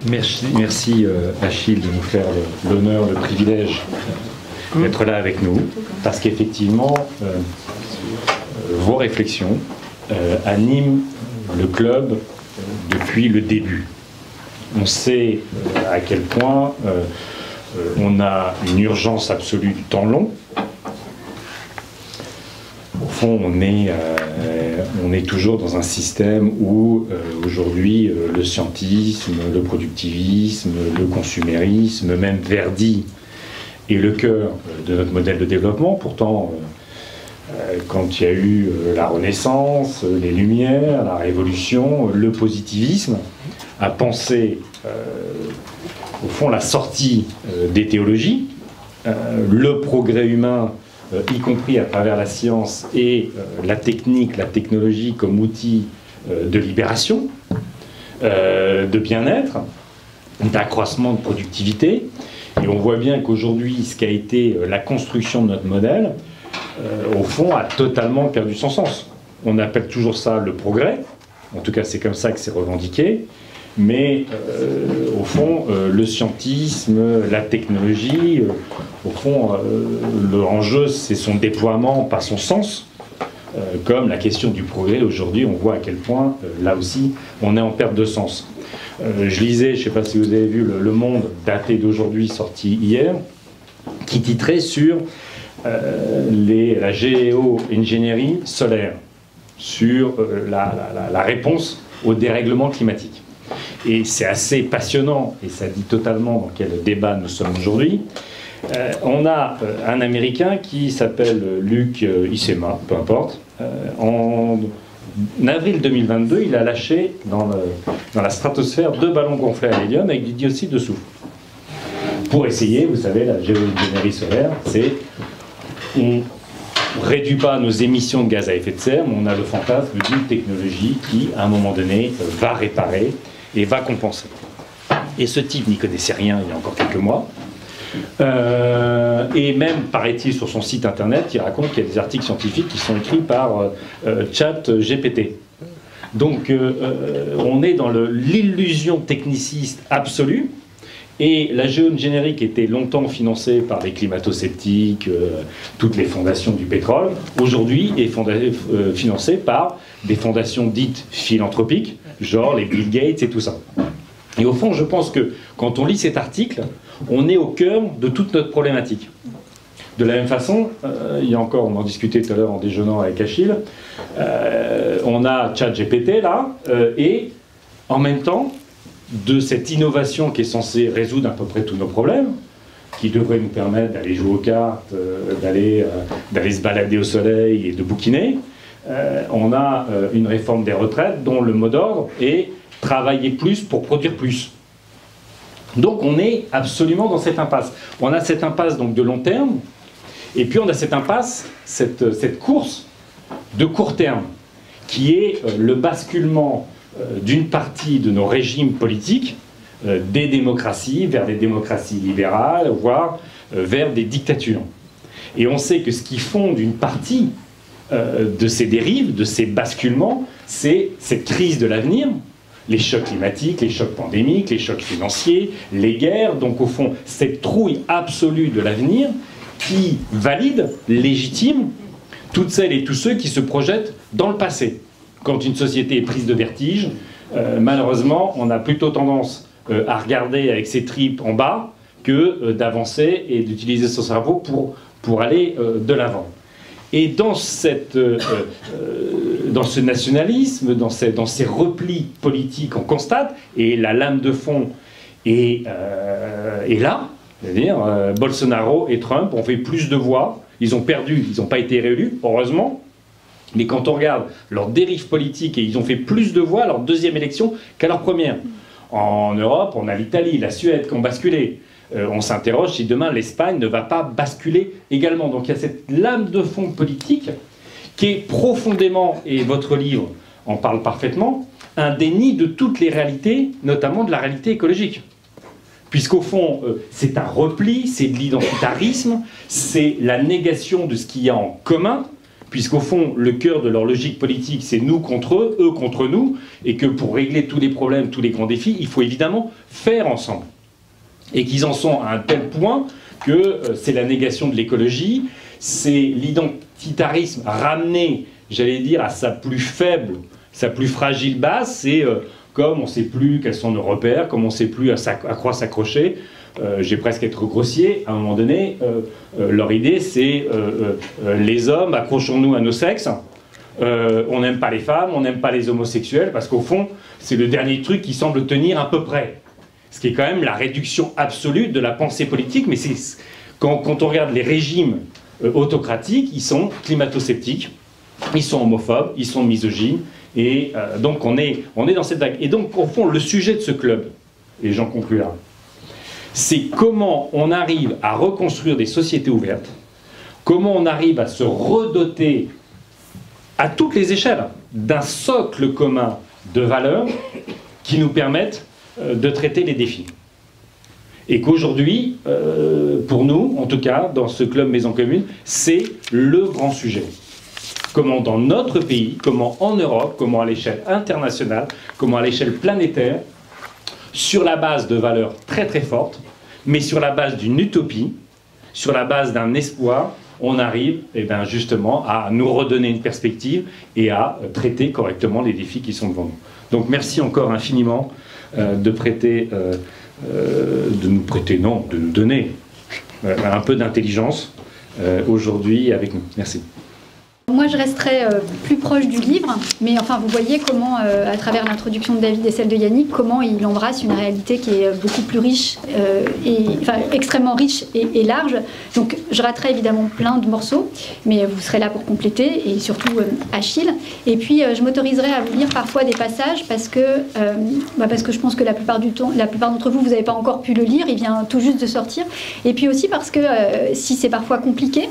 Merci Achille de nous faire l'honneur, le privilège d'être là avec nous, parce qu'effectivement, vos réflexions animent le club depuis le début. On sait à quel point on a une urgence absolue du temps long. Au fond, on est toujours dans un système où aujourd'hui le scientisme, le productivisme, le consumérisme, même Verdi est le cœur de notre modèle de développement. Pourtant, quand il y a eu la Renaissance, les Lumières, la Révolution, le positivisme a pensé au fond la sortie des théologies, le progrès humain, y compris à travers la science et la technique, la technologie comme outil de libération, de bien-être, d'accroissement de productivité. Et on voit bien qu'aujourd'hui, ce qui a été la construction de notre modèle, au fond, a totalement perdu son sens. On appelle toujours ça le progrès, en tout cas c'est comme ça que c'est revendiqué, mais au fond, le scientisme, la technologie, au fond, l'enjeu c'est son déploiement, pas son sens, comme la question du progrès. Aujourd'hui, on voit à quel point, là aussi, on est en perte de sens. Je lisais, je ne sais pas si vous avez vu Le Monde daté d'aujourd'hui, sorti hier, qui titrait sur la géo-ingénierie solaire, sur la réponse au dérèglement climatique. Et c'est assez passionnant, et ça dit totalement dans quel débat nous sommes aujourd'hui. On a un Américain qui s'appelle Luc Issema, peu importe. En avril 2022, il a lâché dans la stratosphère 2 ballons gonflés à l'hélium avec du dioxyde de soufre. Pour essayer, vous savez, la géo-ingénierie solaire, c'est on ne réduit pas nos émissions de gaz à effet de serre, mais on a le fantasme d'une technologie qui, à un moment donné, va réparer et va compenser. Et ce type n'y connaissait rien il y a encore quelques mois. Et même, paraît-il, sur son site internet, il raconte qu'il y a des articles scientifiques qui sont écrits par ChatGPT. Donc, on est dans l'illusion techniciste absolue. Et la géo-ingénierie qui était longtemps financée par les climato-sceptiques, toutes les fondations du pétrole, aujourd'hui est financée par des fondations dites philanthropiques, genre les Bill Gates et tout ça. Et au fond, je pense que quand on lit cet article, on est au cœur de toute notre problématique. De la même façon, il y a encore, on en discutait tout à l'heure en déjeunant avec Achille, on a ChatGPT là, et en même temps, de cette innovation qui est censée résoudre à peu près tous nos problèmes, qui devrait nous permettre d'aller jouer aux cartes, d'aller se balader au soleil et de bouquiner, on a une réforme des retraites dont le mot d'ordre est travailler plus pour produire plus. Donc on est absolument dans cette impasse. On a cette impasse donc de long terme, et puis on a cette impasse, cette course de court terme, qui est le basculement d'une partie de nos régimes politiques, des démocraties vers des démocraties libérales, voire vers des dictatures. Et on sait que ce qui fonde une partie de ces dérives, de ces basculements, c'est cette crise de l'avenir, les chocs climatiques, les chocs pandémiques, les chocs financiers, les guerres, donc au fond, cette trouille absolue de l'avenir qui valide, légitime, toutes celles et tous ceux qui se projettent dans le passé. Quand une société est prise de vertige, malheureusement, on a plutôt tendance à regarder avec ses tripes en bas que d'avancer et d'utiliser son cerveau pour aller de l'avant. Et dans ce nationalisme, dans ces replis politiques qu'on constate, et la lame de fond est là, c'est-à-dire Bolsonaro et Trump ont fait plus de voix, ils ont perdu, ils n'ont pas été réélus, heureusement. Mais quand on regarde leur dérive politique, et ils ont fait plus de voix à leur deuxième élection qu'à leur première. En Europe, on a l'Italie, la Suède qui ont basculé. On s'interroge si demain l'Espagne ne va pas basculer également. Donc il y a cette lame de fond politique qui est profondément, et votre livre en parle parfaitement, un déni de toutes les réalités, notamment de la réalité écologique. Puisqu'au fond, c'est un repli, c'est de l'identitarisme, c'est la négation de ce qu'il y a en commun, puisqu'au fond, le cœur de leur logique politique, c'est nous contre eux contre nous, et que pour régler tous les problèmes, tous les grands défis, il faut évidemment faire ensemble. Et qu'ils en sont à un tel point que c'est la négation de l'écologie, c'est l'identitarisme ramené, j'allais dire, à sa plus faible, sa plus fragile base, c'est comme on ne sait plus quels sont nos repères, comme on ne sait plus à quoi s'accrocher, j'ai presque être grossier, à un moment donné, leur idée c'est les hommes, accrochons-nous à nos sexes, on n'aime pas les femmes, on n'aime pas les homosexuels, parce qu'au fond, c'est le dernier truc qui semble tenir à peu près. Ce qui est quand même la réduction absolue de la pensée politique, mais quand on regarde les régimes autocratiques, ils sont climato-sceptiques, ils sont homophobes, ils sont misogynes, et donc on est dans cette vague. Et donc, au fond, le sujet de ce club, et j'en conclus là, c'est comment on arrive à reconstruire des sociétés ouvertes, comment on arrive à se redoter à toutes les échelles d'un socle commun de valeurs qui nous permettent de traiter les défis. Et qu'aujourd'hui, pour nous, en tout cas, dans ce club Maison Commune, c'est le grand sujet. Comment dans notre pays, comment en Europe, comment à l'échelle internationale, comment à l'échelle planétaire, sur la base de valeurs très très fortes, mais sur la base d'une utopie, sur la base d'un espoir, on arrive justement à nous redonner une perspective et à traiter correctement les défis qui sont devant nous. Donc merci encore infiniment de nous donner un peu d'intelligence aujourd'hui avec nous. Merci. Moi, je resterai plus proche du livre, mais enfin, vous voyez comment, à travers l'introduction de David et celle de Yannick, comment il embrasse une réalité qui est beaucoup plus riche, extrêmement riche et large. Donc, je raterai évidemment plein de morceaux, mais vous serez là pour compléter, et surtout Achille. Et puis, je m'autoriserai à vous lire parfois des passages, parce que je pense que la plupart d'entre vous, vous n'avez pas encore pu le lire, il vient tout juste de sortir. Et puis aussi parce que si c'est parfois compliqué,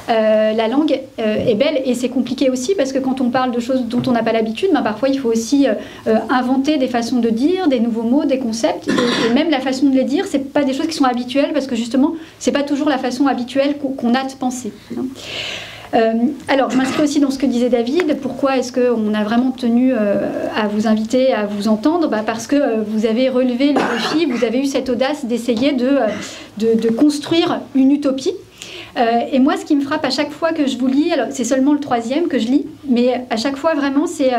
la langue est belle et c'est compliqué aussi parce que quand on parle de choses dont on n'a pas l'habitude, parfois il faut aussi inventer des façons de dire, des nouveaux mots, des concepts et même la façon de les dire, c'est pas des choses qui sont habituelles parce que justement c'est pas toujours la façon habituelle qu'on a de penser. Alors, je m'inscris aussi dans ce que disait David. Pourquoi est-ce qu'on a vraiment tenu à vous inviter, à vous entendre ? Parce que vous avez relevé le défi, vous avez eu cette audace d'essayer de construire une utopie. Et moi, ce qui me frappe à chaque fois que je vous lis, c'est seulement le 3e que je lis, mais à chaque fois vraiment, c'est,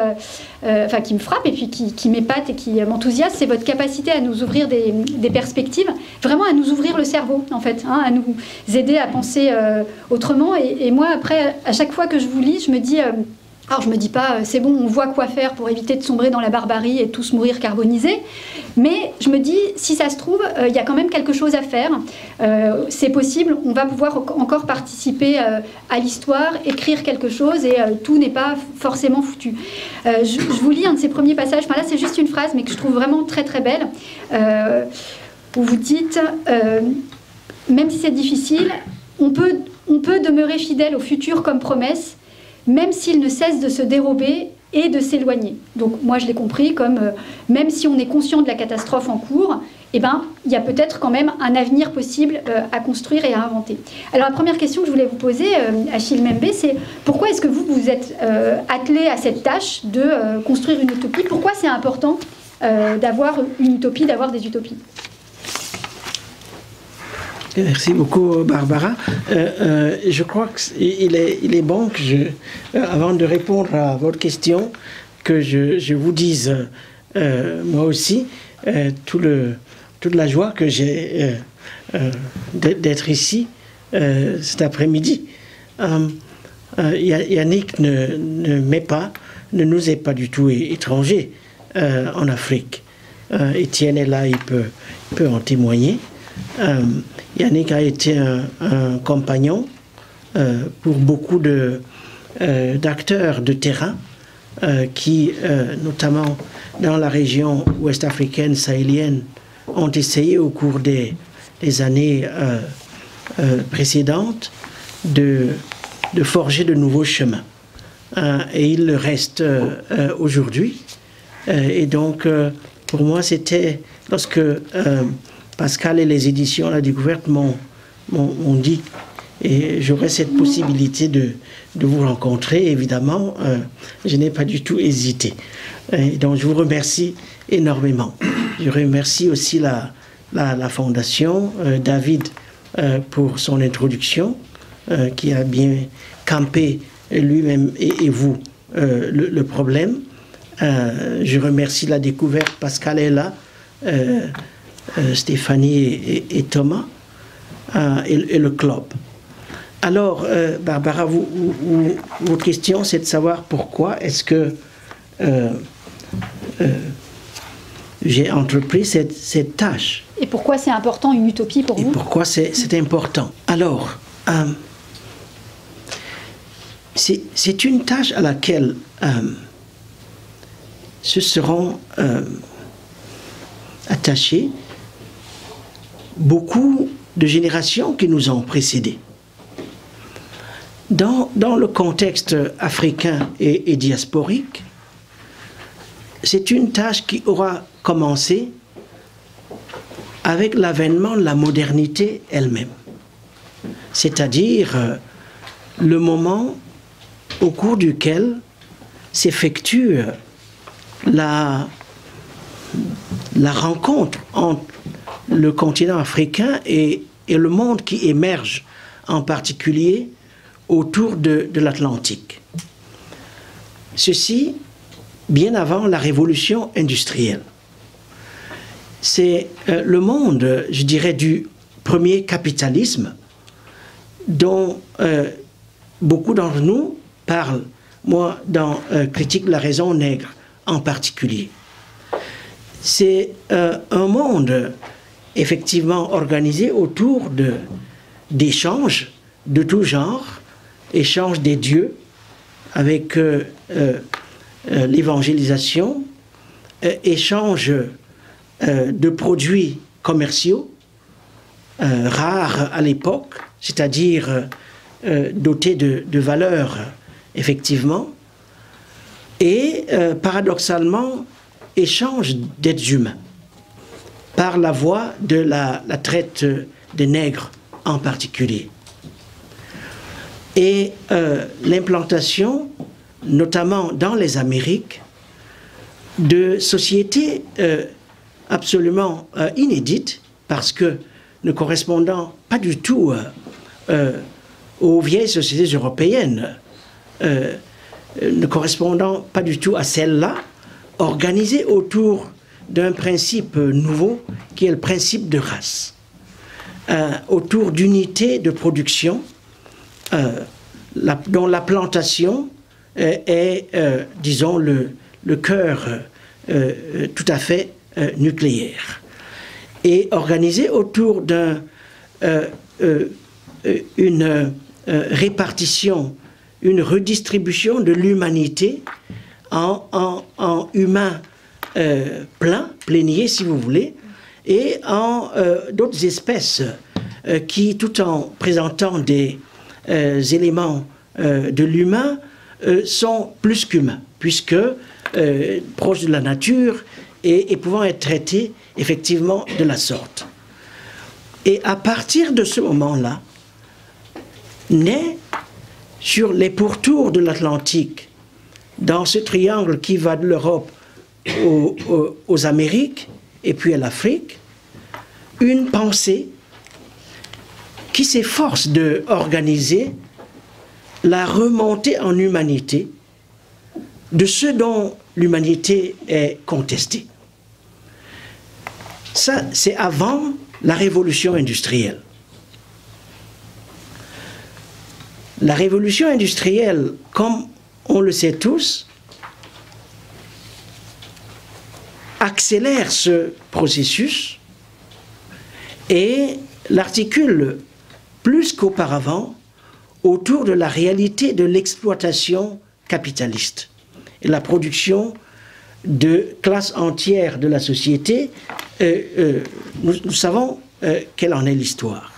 qui me frappe et puis qui m'épate et qui m'enthousiasme, c'est votre capacité à nous ouvrir des perspectives, vraiment à nous ouvrir le cerveau, en fait, à nous aider à penser autrement. Et moi, après, à chaque fois que je vous lis, je me dis... Alors je me dis pas, c'est bon, on voit quoi faire pour éviter de sombrer dans la barbarie et tous mourir carbonisés, mais je me dis, si ça se trouve, il y a quand même quelque chose à faire, c'est possible, on va pouvoir encore participer à l'histoire, écrire quelque chose et tout n'est pas forcément foutu. Je vous lis un de ces premiers passages, là c'est juste une phrase, mais que je trouve vraiment très très belle, où vous dites, même si c'est difficile, on peut demeurer fidèle au futur comme promesse, même s'il ne cesse de se dérober et de s'éloigner. Donc moi je l'ai compris comme même si on est conscient de la catastrophe en cours, il y a peut-être quand même un avenir possible à construire et à inventer. Alors la première question que je voulais vous poser, Achille Mbembe, c'est pourquoi est-ce que vous vous êtes attelé à cette tâche de construire une utopie ? Pourquoi c'est important d'avoir une utopie, d'avoir des utopies ? Merci beaucoup, Barbara. Je crois qu'il est bon que avant de répondre à votre question, que je vous dise, moi aussi, toute la joie que j'ai d'être ici cet après-midi. Yannick ne nous est pas du tout étranger en Afrique. Étienne est là, il peut en témoigner. Yannick a été un compagnon pour beaucoup d'acteurs de terrain qui, notamment dans la région ouest-africaine, sahélienne, ont essayé au cours des années précédentes de forger de nouveaux chemins. Et il le reste aujourd'hui. Et donc, pour moi, c'était lorsque... Pascal et les éditions La Découverte m'ont dit et j'aurai cette possibilité de vous rencontrer, évidemment, je n'ai pas du tout hésité. Et donc je vous remercie énormément. Je remercie aussi la Fondation, David, pour son introduction, qui a bien campé lui-même et vous le problème. Je remercie la découverte, Pascal est là, Stéphanie et Thomas, et le club. Alors, Barbara, votre question, c'est de savoir pourquoi est-ce que j'ai entrepris cette tâche. Et pourquoi c'est important, une utopie pour vous? Et pourquoi c'est important. Alors, c'est une tâche à laquelle se seront attachés beaucoup de générations qui nous ont précédés. Dans le contexte africain et diasporique, c'est une tâche qui aura commencé avec l'avènement de la modernité elle-même. C'est-à-dire le moment au cours duquel s'effectue la rencontre entre le continent africain et le monde qui émerge, en particulier autour de l'Atlantique. Ceci bien avant la révolution industrielle. C'est le monde, je dirais, du premier capitalisme dont beaucoup d'entre nous parlent, moi, dans Critique de la raison nègre en particulier. C'est un monde effectivement organisé autour d'échanges de tout genre, échanges des dieux avec l'évangélisation, échange de produits commerciaux rares à l'époque, c'est-à-dire dotés de valeurs effectivement, et paradoxalement échange d'êtres humains par la voie de la traite des nègres en particulier. Et l'implantation, notamment dans les Amériques, de sociétés absolument inédites, parce que ne correspondant pas du tout aux vieilles sociétés européennes, ne correspondant pas du tout à celles-là, organisées autour d'un principe nouveau qui est le principe de race, autour d'unités de production dont la plantation est, disons, le cœur tout à fait nucléaire, et organisé autour d'une répartition, une redistribution de l'humanité en humains pléniers, si vous voulez, et en d'autres espèces qui, tout en présentant des éléments de l'humain, sont plus qu'humains, puisque proches de la nature et pouvant être traités effectivement de la sorte. Et à partir de ce moment-là, naît sur les pourtours de l'Atlantique, dans ce triangle qui va de l'Europe aux Amériques et puis à l'Afrique, une pensée qui s'efforce d'organiser la remontée en humanité de ce dont l'humanité est contestée. Ça, c'est avant la révolution industrielle. La révolution industrielle, comme on le sait tous, accélère ce processus et l'articule plus qu'auparavant autour de la réalité de l'exploitation capitaliste et la production de classes entières de la société. Nous savons quelle en est l'histoire.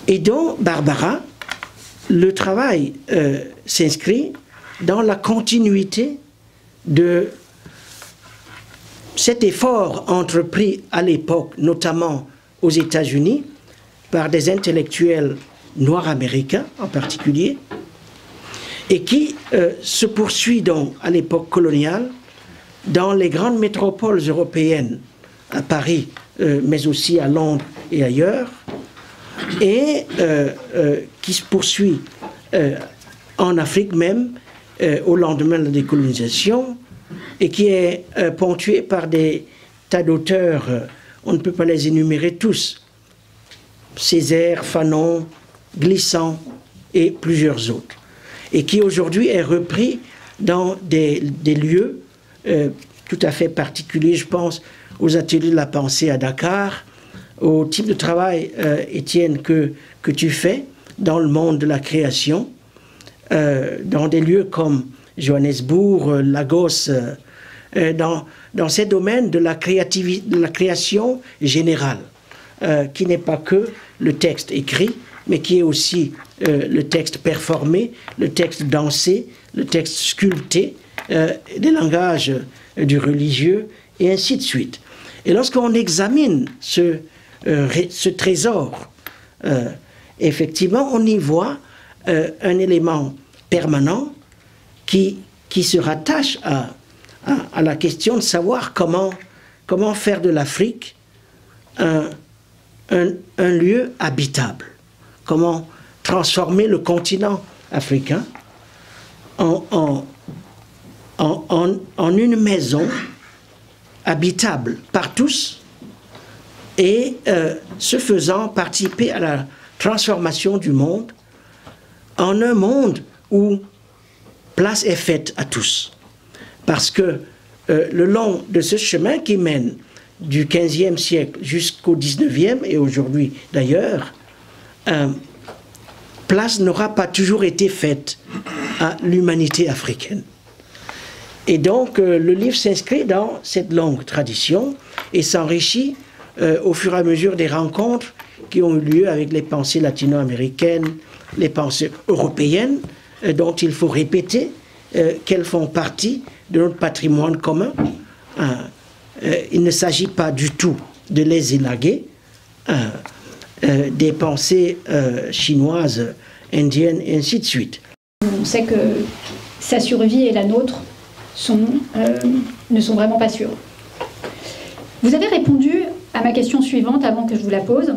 Et donc, Barbara, le travail s'inscrit dans la continuité de cet effort entrepris à l'époque, notamment aux États-Unis, par des intellectuels noirs américains en particulier, et qui se poursuit donc à l'époque coloniale dans les grandes métropoles européennes, à Paris, mais aussi à Londres et ailleurs, et qui se poursuit en Afrique même, au lendemain de la décolonisation, et qui est ponctué par des tas d'auteurs, on ne peut pas les énumérer tous, Césaire, Fanon, Glissant et plusieurs autres, et qui aujourd'hui est repris dans des lieux tout à fait particuliers. Je pense aux ateliers de la pensée à Dakar, au type de travail, Étienne, que tu fais dans le monde de la création, dans des lieux comme Johannesburg, Lagos, dans ces domaines de la créativité, de la création générale, qui n'est pas que le texte écrit, mais qui est aussi le texte performé, le texte dansé, le texte sculpté, des langages du religieux, et ainsi de suite. Et lorsqu'on examine ce trésor, effectivement, on y voit un élément permanent qui se rattache à la question de savoir comment faire de l'Afrique un lieu habitable, comment transformer le continent africain en une maison habitable par tous, et ce faisant participer à la transformation du monde en un monde où place est faite à tous. Parce que le long de ce chemin qui mène du XVe siècle jusqu'au XIXe, et aujourd'hui d'ailleurs, place n'aura pas toujours été faite à l'humanité africaine. Et donc le livre s'inscrit dans cette longue tradition et s'enrichit au fur et à mesure des rencontres qui ont eu lieu avec les pensées latino-américaines, les pensées européennes, dont il faut répéter qu'elles font partie de notre patrimoine commun. Il ne s'agit pas du tout de les élaguer. Des pensées chinoises, indiennes, et ainsi de suite. On sait que sa survie et la nôtre ne sont vraiment pas sûres. Vous avez répondu à ma question suivante avant que je vous la pose,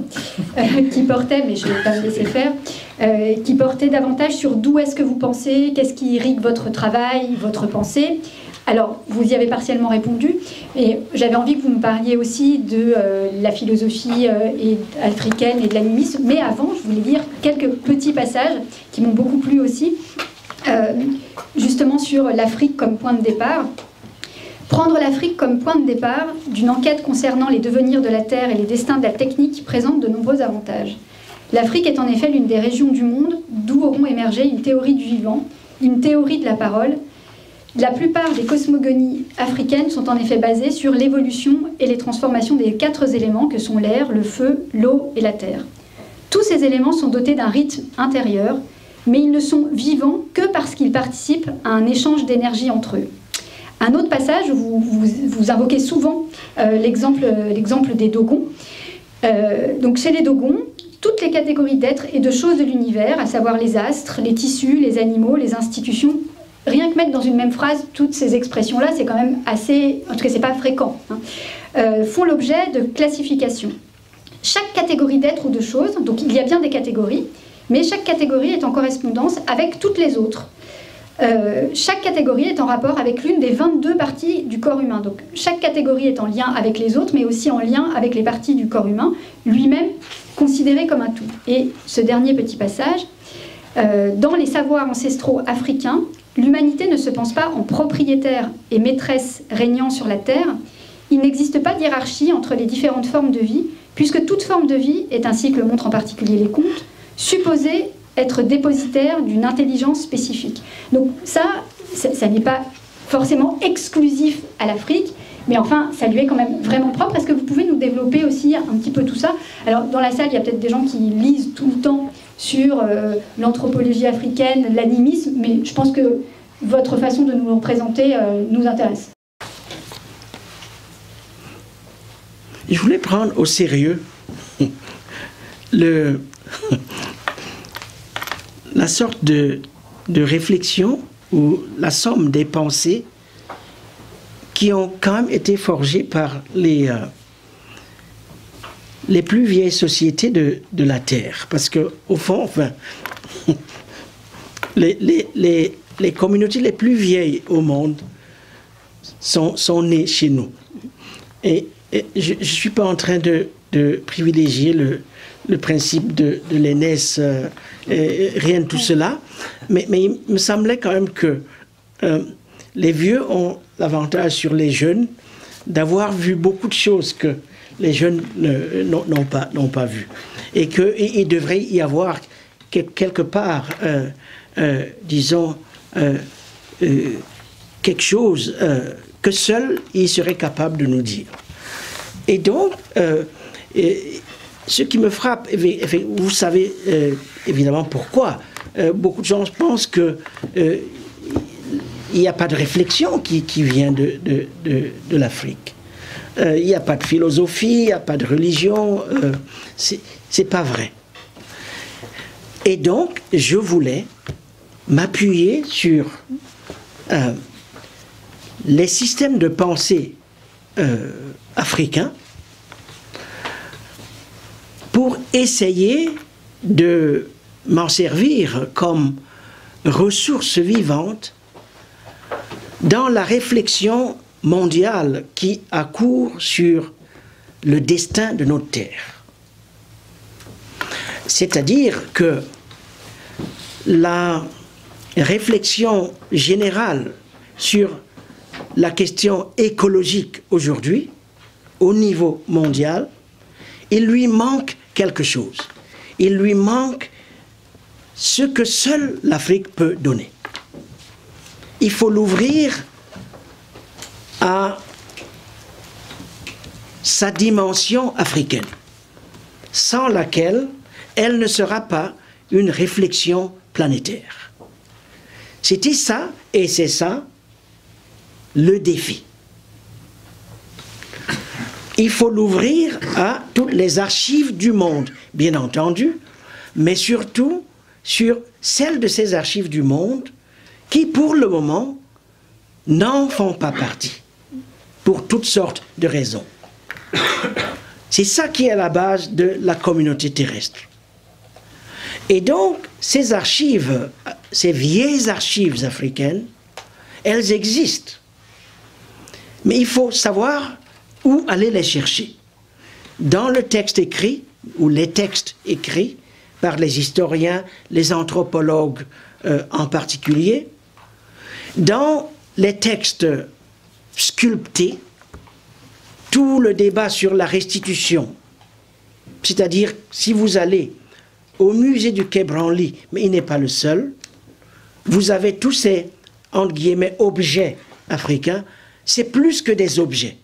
qui portait, mais je ne vais pas me laisser faire, qui portait davantage sur d'où est-ce que vous pensez, qu'est-ce qui irrigue votre travail, votre pensée. Alors, vous y avez partiellement répondu, et j'avais envie que vous me parliez aussi de la philosophie africaine et de l'animisme, mais avant, je voulais lire quelques petits passages qui m'ont beaucoup plu aussi, justement sur l'Afrique comme point de départ. Prendre l'Afrique comme point de départ d'une enquête concernant les devenirs de la Terre et les destins de la technique présente de nombreux avantages. L'Afrique est en effet l'une des régions du monde d'où auront émergé une théorie du vivant, une théorie de la parole. La plupart des cosmogonies africaines sont en effet basées sur l'évolution et les transformations des 4 éléments que sont l'air, le feu, l'eau et la terre. Tous ces éléments sont dotés d'un rythme intérieur, mais ils ne sont vivants que parce qu'ils participent à un échange d'énergie entre eux. Un autre passage, vous invoquez souvent l'exemple des Dogons. Donc chez les Dogons, toutes les catégories d'êtres et de choses de l'univers, à savoir les astres, les tissus, les animaux, les institutions, rien que mettre dans une même phrase toutes ces expressions-là, c'est quand même assez, en tout cas c'est pas fréquent, font l'objet de classifications. Chaque catégorie d'êtres ou de choses, donc il y a bien des catégories, mais chaque catégorie est en correspondance avec toutes les autres. Chaque catégorie est en rapport avec l'une des 22 parties du corps humain. Donc chaque catégorie est en lien avec les autres, mais aussi en lien avec les parties du corps humain, lui-même considéré comme un tout. Et ce dernier petit passage, dans les savoirs ancestraux africains, l'humanité ne se pense pas en propriétaire et maîtresse régnant sur la terre. Il n'existe pas de hiérarchie entre les différentes formes de vie, puisque toute forme de vie est, ainsi que le montrent en particulier les contes, supposée être dépositaire d'une intelligence spécifique. Donc ça n'est pas forcément exclusif à l'Afrique, mais enfin, ça lui est quand même vraiment propre. Est-ce que vous pouvez nous développer aussi un petit peu tout ça? Alors, dans la salle, il y a peut-être des gens qui lisent tout le temps sur l'anthropologie africaine, l'animisme, mais je pense que votre façon de nous le représenter nous intéresse. Je voulais prendre au sérieux la sorte de réflexion ou la somme des pensées qui ont quand même été forgées par les plus vieilles sociétés de la Terre. Parce que, au fond, enfin, les communautés les plus vieilles au monde sont nées chez nous. Et je ne suis pas en train de privilégier le principe de l'aînesse, rien de tout cela, mais il me semblait quand même que les vieux ont l'avantage sur les jeunes d'avoir vu beaucoup de choses que les jeunes n'ont pas vues. Et qu'il devrait y avoir quelque part, disons, quelque chose que seul ils seraient capables de nous dire. Et donc, ce qui me frappe, vous savez évidemment pourquoi. Beaucoup de gens pensent que il n'y a pas de réflexion qui vient de l'Afrique. Il n'y a pas de philosophie, il n'y a pas de religion. C'est pas vrai. Et donc, je voulais m'appuyer sur les systèmes de pensée africains pour essayer de m'en servir comme ressource vivante dans la réflexion mondiale qui accourt sur le destin de notre terre. C'est-à-dire que la réflexion générale sur la question écologique aujourd'hui, au niveau mondial, il lui manque quelque chose. Il lui manque ce que seule l'Afrique peut donner. Il faut l'ouvrir à sa dimension africaine, sans laquelle elle ne sera pas une réflexion planétaire. C'était ça, et c'est ça, le défi. Il faut l'ouvrir à toutes les archives du monde, bien entendu, mais surtout sur celles de ces archives du monde qui, pour le moment, n'en font pas partie, pour toutes sortes de raisons. C'est ça qui est à la base de la communauté terrestre. Et donc, ces archives, ces vieilles archives africaines, elles existent. Mais il faut savoir où aller les chercher. Dans le texte écrit, ou les textes écrits par les historiens, les anthropologues en particulier, dans les textes sculptés, tout le débat sur la restitution, c'est-à-dire si vous allez au musée du Quai Branly, mais il n'est pas le seul, vous avez tous ces, entre guillemets, objets africains, c'est plus que des objets,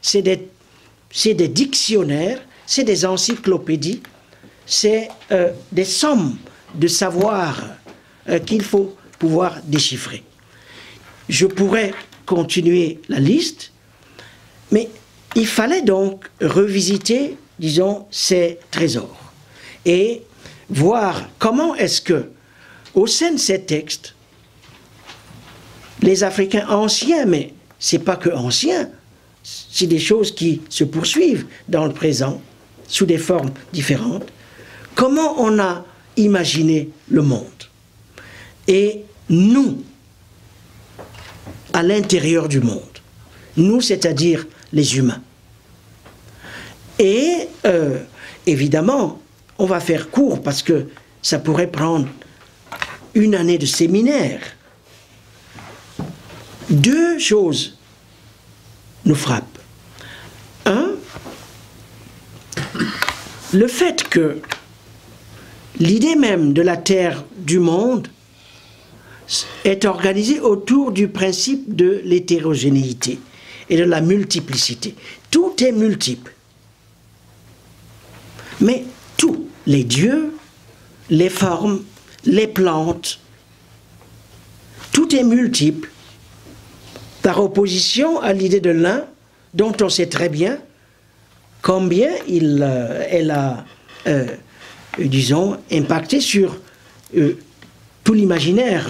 c'est des dictionnaires, c'est des encyclopédies, c'est des sommes de savoir qu'il faut pouvoir déchiffrer. Je pourrais continuer la liste, mais il fallait donc revisiter, disons, ces trésors et voir comment est-ce que, au sein de ces textes, les Africains anciens, mais c'est pas que anciens, c'est des choses qui se poursuivent dans le présent, sous des formes différentes, comment on a imaginé le monde. Et nous, à l'intérieur du monde, nous, c'est-à-dire les humains. Et évidemment, on va faire court parce que ça pourrait prendre une année de séminaire. Deux choses nous frappent. Un, le fait que l'idée même de la Terre du monde est organisée autour du principe de l'hétérogénéité et de la multiplicité. Tout est multiple. Mais tout, les dieux, les formes, les plantes, tout est multiple par opposition à l'idée de l'un dont on sait très bien combien elle a disons, impacter sur tout l'imaginaire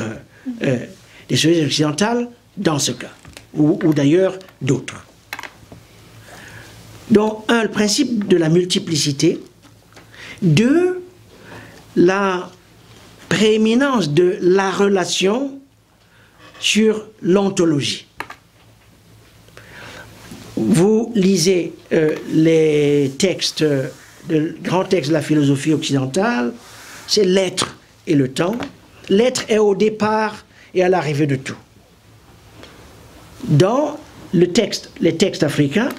des sociétés occidentales dans ce cas, ou d'ailleurs d'autres. Donc, un, le principe de la multiplicité. Deux, la prééminence de la relation sur l'ontologie. Vous lisez les textes, le grand texte de la philosophie occidentale, c'est l'être et le temps. L'être est au départ et à l'arrivée de tout. Dans les textes africains,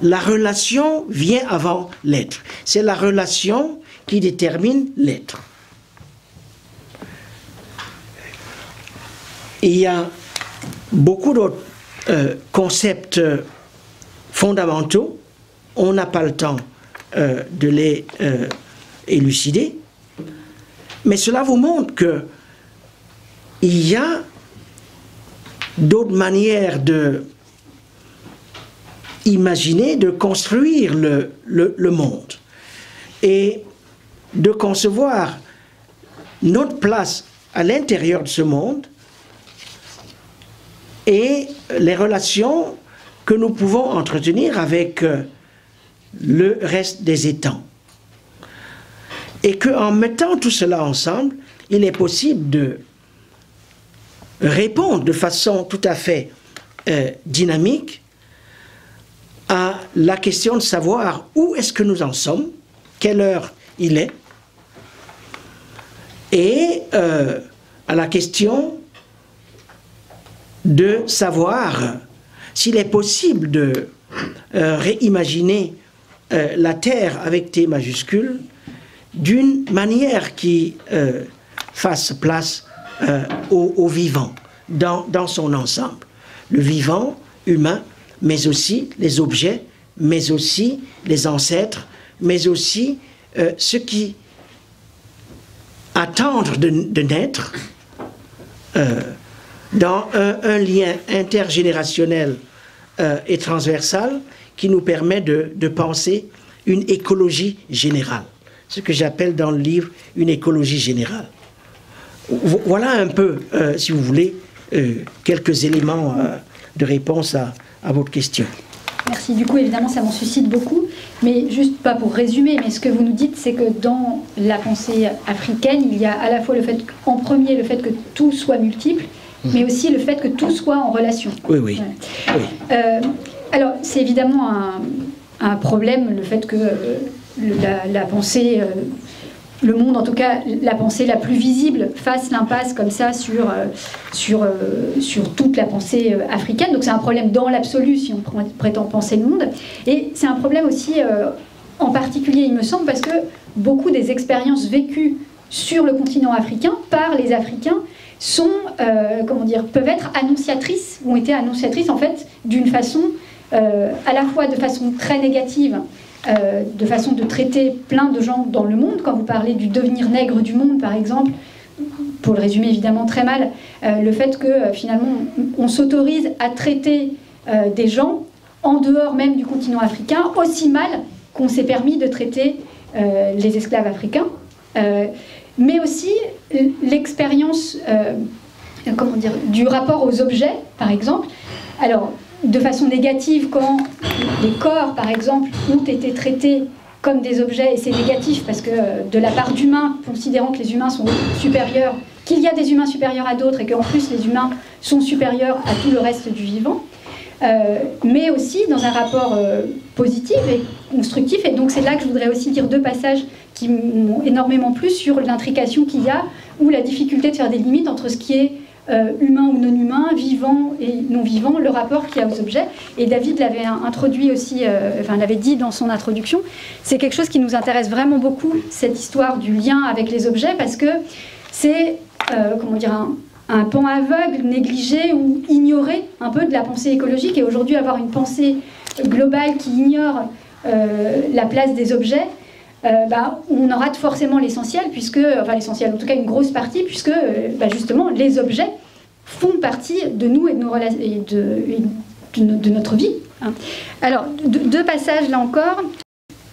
la relation vient avant l'être. C'est la relation qui détermine l'être. Il y a beaucoup d'autres concepts fondamentaux. On n'a pas le temps de les élucider. Mais cela vous montre qu'il y a d'autres manières de imaginer, de construire le monde et de concevoir notre place à l'intérieur de ce monde et les relations que nous pouvons entretenir avec le reste des étangs. Et qu'en mettant tout cela ensemble, il est possible de répondre de façon tout à fait dynamique à la question de savoir où est-ce que nous en sommes, quelle heure il est, et à la question de savoir s'il est possible de réimaginer la Terre avec T majuscule d'une manière qui fasse place au vivant dans son ensemble. Le vivant humain, mais aussi les objets, mais aussi les ancêtres, mais aussi ceux qui attendent de naître dans un lien intergénérationnel et transversal qui nous permet de penser une écologie générale. Ce que j'appelle dans le livre une écologie générale. Voilà un peu, si vous voulez, quelques éléments de réponse à votre question. Merci. Du coup, évidemment, ça m'en suscite beaucoup. Mais juste pas pour résumer, mais ce que vous nous dites, c'est que dans la pensée africaine, il y a à la fois en premier, le fait que tout soit multiple, mais aussi le fait que tout soit en relation. Oui, oui. Voilà. Oui. Alors, c'est évidemment un problème, le fait que la pensée, le monde, en tout cas, la pensée la plus visible, fasse l'impasse comme ça sur toute la pensée africaine. Donc c'est un problème dans l'absolu, si on prétend penser le monde. Et c'est un problème aussi, en particulier, il me semble, parce que beaucoup des expériences vécues sur le continent africain par les Africains sont, peuvent être annonciatrices, ou ont été annonciatrices, en fait, d'une façon, à la fois de façon très négative, de façon de traiter plein de gens dans le monde. Quand vous parlez du devenir nègre du monde, par exemple, pour le résumer évidemment très mal, le fait que finalement on s'autorise à traiter des gens en dehors même du continent africain aussi mal qu'on s'est permis de traiter les esclaves africains, mais aussi l'expérience du rapport aux objets, par exemple. Alors, de façon négative, quand les corps, par exemple, ont été traités comme des objets, et c'est négatif parce que de la part d'humains, considérant que les humains sont supérieurs, qu'il y a des humains supérieurs à d'autres, et qu'en plus les humains sont supérieurs à tout le reste du vivant, mais aussi dans un rapport positif et constructif. Et donc c'est là que je voudrais aussi dire deux passages qui m'ont énormément plu sur l'intrication qu'il y a, ou la difficulté de faire des limites entre ce qui est humain ou non humain, vivant et non vivant, le rapport qu'il y a aux objets. Et David l'avait introduit aussi, l'avait dit dans son introduction, c'est quelque chose qui nous intéresse vraiment beaucoup, cette histoire du lien avec les objets, parce que c'est, un pan aveugle, négligé ou ignoré un peu de la pensée écologique. Et aujourd'hui, avoir une pensée globale qui ignore la place des objets, on en rate forcément l'essentiel, l'essentiel, en tout cas une grosse partie, puisque justement les objets font partie de nous et de nos relations et de notre vie. Hein. Alors, deux passages là encore.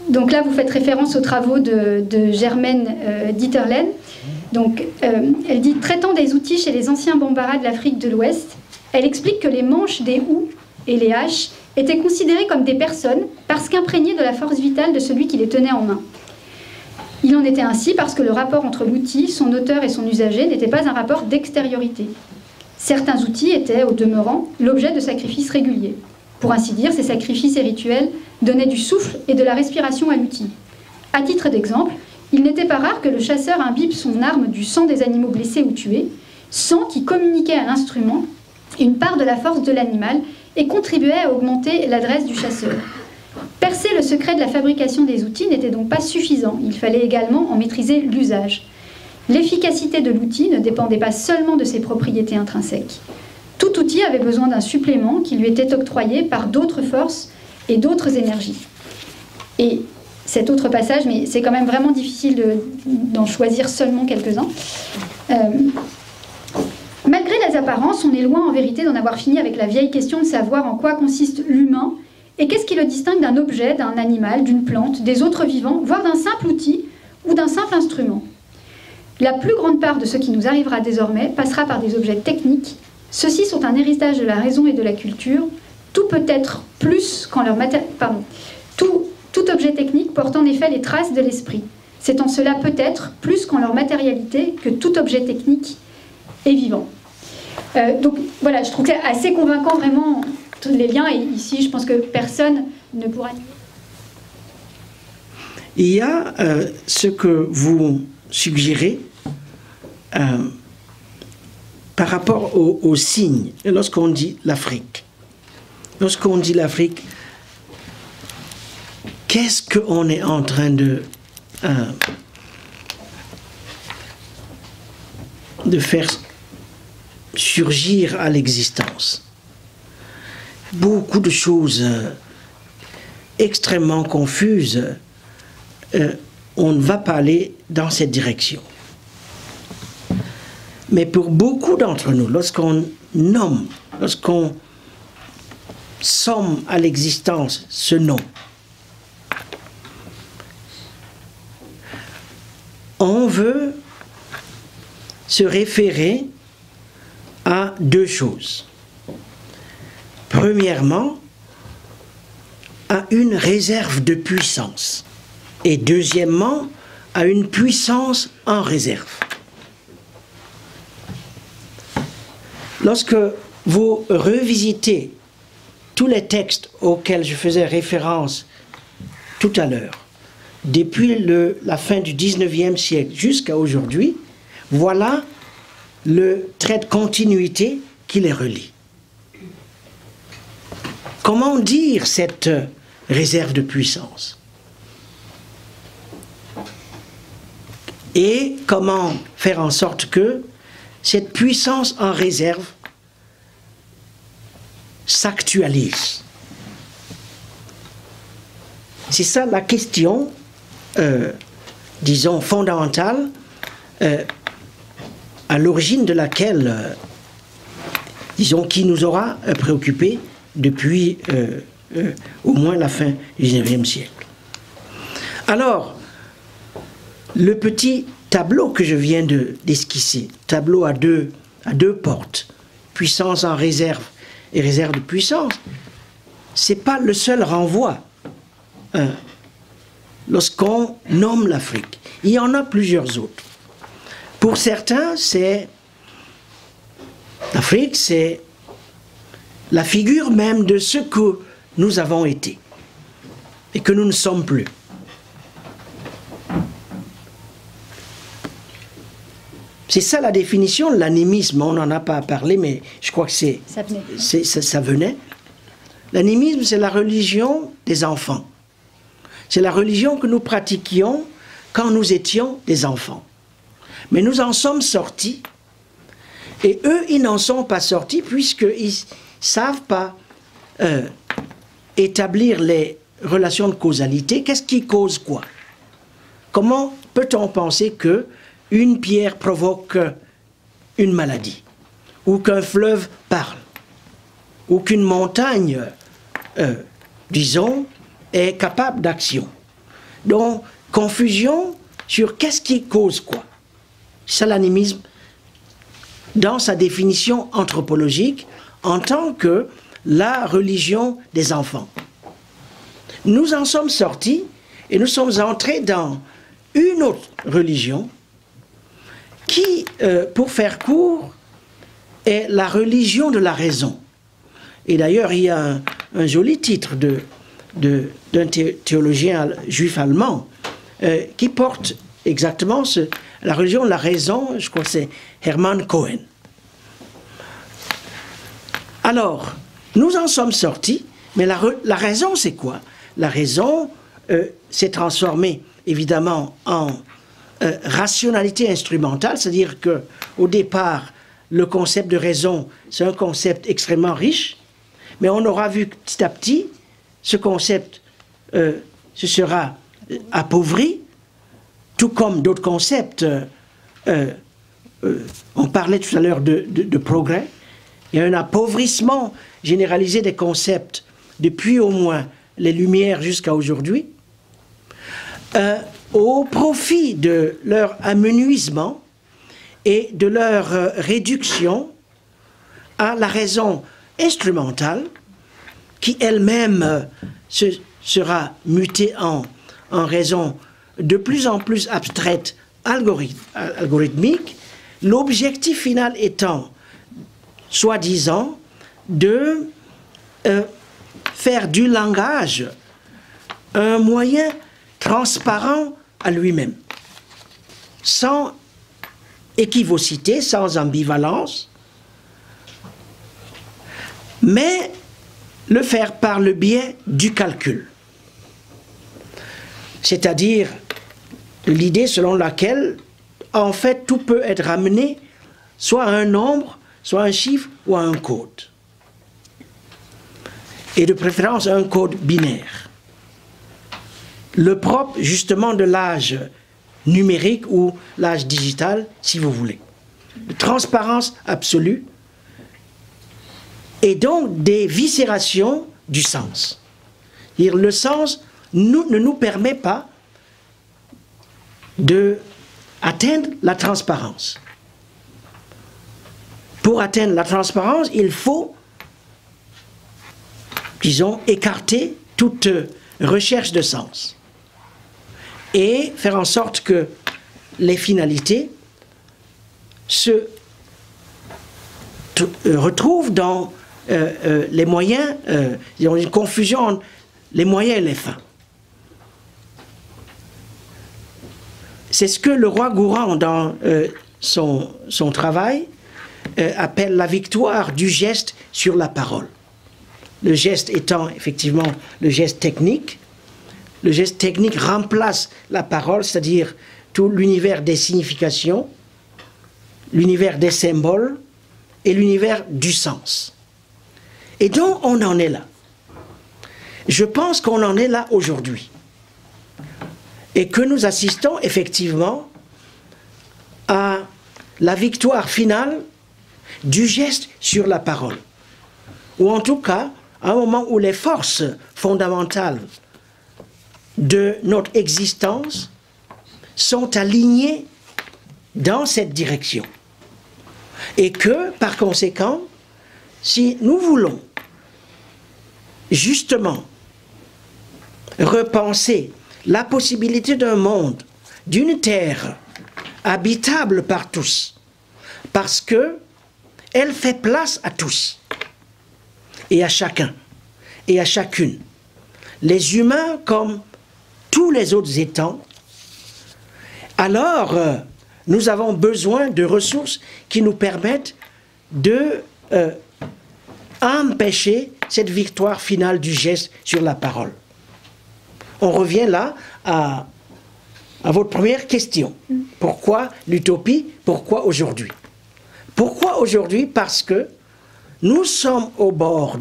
Donc là, vous faites référence aux travaux de Germaine Dieterlen. Donc, elle dit, traitant des outils chez les anciens Bambara de l'Afrique de l'Ouest, elle explique que les manches des houes et les haches étaient considérées comme des personnes parce qu'imprégnées de la force vitale de celui qui les tenait en main. Il en était ainsi parce que le rapport entre l'outil, son auteur et son usager n'était pas un rapport d'extériorité. Certains outils étaient, au demeurant, l'objet de sacrifices réguliers. Pour ainsi dire, ces sacrifices et rituels donnaient du souffle et de la respiration à l'outil. À titre d'exemple, il n'était pas rare que le chasseur imbibe son arme du sang des animaux blessés ou tués, sang qui communiquait à l'instrument une part de la force de l'animal et contribuait à augmenter l'adresse du chasseur. Percer le secret de la fabrication des outils n'était donc pas suffisant, il fallait également en maîtriser l'usage. L'efficacité de l'outil ne dépendait pas seulement de ses propriétés intrinsèques. Tout outil avait besoin d'un supplément qui lui était octroyé par d'autres forces et d'autres énergies. Et cet autre passage, mais c'est quand même vraiment difficile d'en choisir seulement quelques-uns. Malgré les apparences, on est loin en vérité d'en avoir fini avec la vieille question de savoir en quoi consiste l'humain et qu'est-ce qui le distingue d'un objet, d'un animal, d'une plante, des autres vivants, voire d'un simple outil ou d'un simple instrument. La plus grande part de ce qui nous arrivera désormais passera par des objets techniques. Ceux-ci sont un héritage de la raison et de la culture. Tout peut être plus quand leur Tout objet technique porte en effet les traces de l'esprit. C'est en cela peut-être plus qu'en leur matérialité que tout objet technique est vivant. Donc voilà, je trouve que c'est assez convaincant vraiment tous les liens, et ici je pense que personne ne pourra... Il y a ce que vous suggérez par rapport aux signes, lorsqu'on dit l'Afrique. Lorsqu'on dit l'Afrique, qu'est-ce qu'on est en train de faire surgir à l'existence? Beaucoup de choses extrêmement confuses. On ne va pas aller dans cette direction. Mais pour beaucoup d'entre nous, lorsqu'on nomme, lorsqu'on somme à l'existence ce nom, on veut se référer à deux choses. Premièrement, à une réserve de puissance. Et deuxièmement, à une puissance en réserve. Lorsque vous revisitez tous les textes auxquels je faisais référence tout à l'heure, depuis la fin du 19e siècle jusqu'à aujourd'hui, voilà le trait de continuité qui les relie. Comment dire cette réserve de puissance? Et comment faire en sorte que cette puissance en réserve s'actualise? C'est ça la question, disons, fondamentale, à l'origine de laquelle, disons, qui nous aura préoccupés depuis au moins la fin du 19e siècle. Alors, le petit tableau que je viens d'esquisser, tableau à deux portes, puissance en réserve et réserve de puissance, ce n'est pas le seul renvoi lorsqu'on nomme l'Afrique. Il y en a plusieurs autres. Pour certains, l'Afrique, c'est la figure même de ce que nous avons été et que nous ne sommes plus. C'est ça la définition de l'animisme. On n'en a pas parlé, mais je crois que ça venait. L'animisme, c'est la religion des enfants. C'est la religion que nous pratiquions quand nous étions des enfants. Mais nous en sommes sortis. Et eux, ils n'en sont pas sortis puisqu'ils ne savent pas établir les relations de causalité. Qu'est-ce qui cause quoi? Comment peut-on penser que une pierre provoque une maladie, ou qu'un fleuve parle, ou qu'une montagne, disons, est capable d'action, Donc, confusion sur qu'est-ce qui cause quoi. C'est l'animisme dans sa définition anthropologique en tant que la religion des enfants. Nous en sommes sortis et nous sommes entrés dans une autre religion qui, pour faire court, est la religion de la raison. Et d'ailleurs, il y a un joli titre d'un théologien juif allemand qui porte exactement la religion de la raison, je crois que c'est Hermann Cohen. Alors, nous en sommes sortis, mais la raison c'est quoi? La raison s'est transformée évidemment en rationalité instrumentale, c'est-à-dire qu'au départ, le concept de raison, c'est un concept extrêmement riche, mais on aura vu que petit à petit, ce concept se sera appauvri, tout comme d'autres concepts. On parlait tout à l'heure de progrès. Il y a un appauvrissement généralisé des concepts depuis au moins les Lumières jusqu'à aujourd'hui, au profit de leur amenuisement et de leur réduction à la raison instrumentale qui elle-même sera mutée en raison de plus en plus abstraite, algorithmique, l'objectif final étant, soi-disant, de faire du langage un moyen transparent à lui-même, sans équivocité, sans ambivalence, mais le faire par le biais du calcul. C'est-à-dire l'idée selon laquelle, en fait, tout peut être ramené soit à un nombre, soit à un chiffre ou à un code. Et de préférence un code binaire. Le propre, justement, de l'âge numérique ou l'âge digital, si vous voulez. De transparence absolue et donc des viscérations du sens. C'est-à-dire le sens ne nous permet pas d'atteindre la transparence. Pour atteindre la transparence, il faut, disons, écarter toute recherche de sens et faire en sorte que les finalités se retrouvent dans les moyens, il y a une confusion entre les moyens et les fins. C'est ce que le roi Gourand, dans son travail, appelle la victoire du geste sur la parole. Le geste étant effectivement le geste technique. Le geste technique remplace la parole, c'est-à-dire tout l'univers des significations, l'univers des symboles et l'univers du sens. Et donc on en est là. Je pense qu'on en est là aujourd'hui. Et que nous assistons effectivement à la victoire finale du geste sur la parole. Ou en tout cas, à un moment où les forces fondamentales de notre existence sont alignées dans cette direction. Et que, par conséquent, si nous voulons justement repenser la possibilité d'un monde, d'une terre habitable par tous, parce que elle fait place à tous, et à chacun, et à chacune, les humains comme tous les autres étangs, alors nous avons besoin de ressources qui nous permettent de empêcher cette victoire finale du geste sur la parole. On revient là à votre première question. Pourquoi l'utopie? Pourquoi aujourd'hui? Pourquoi aujourd'hui? Parce que nous sommes au bord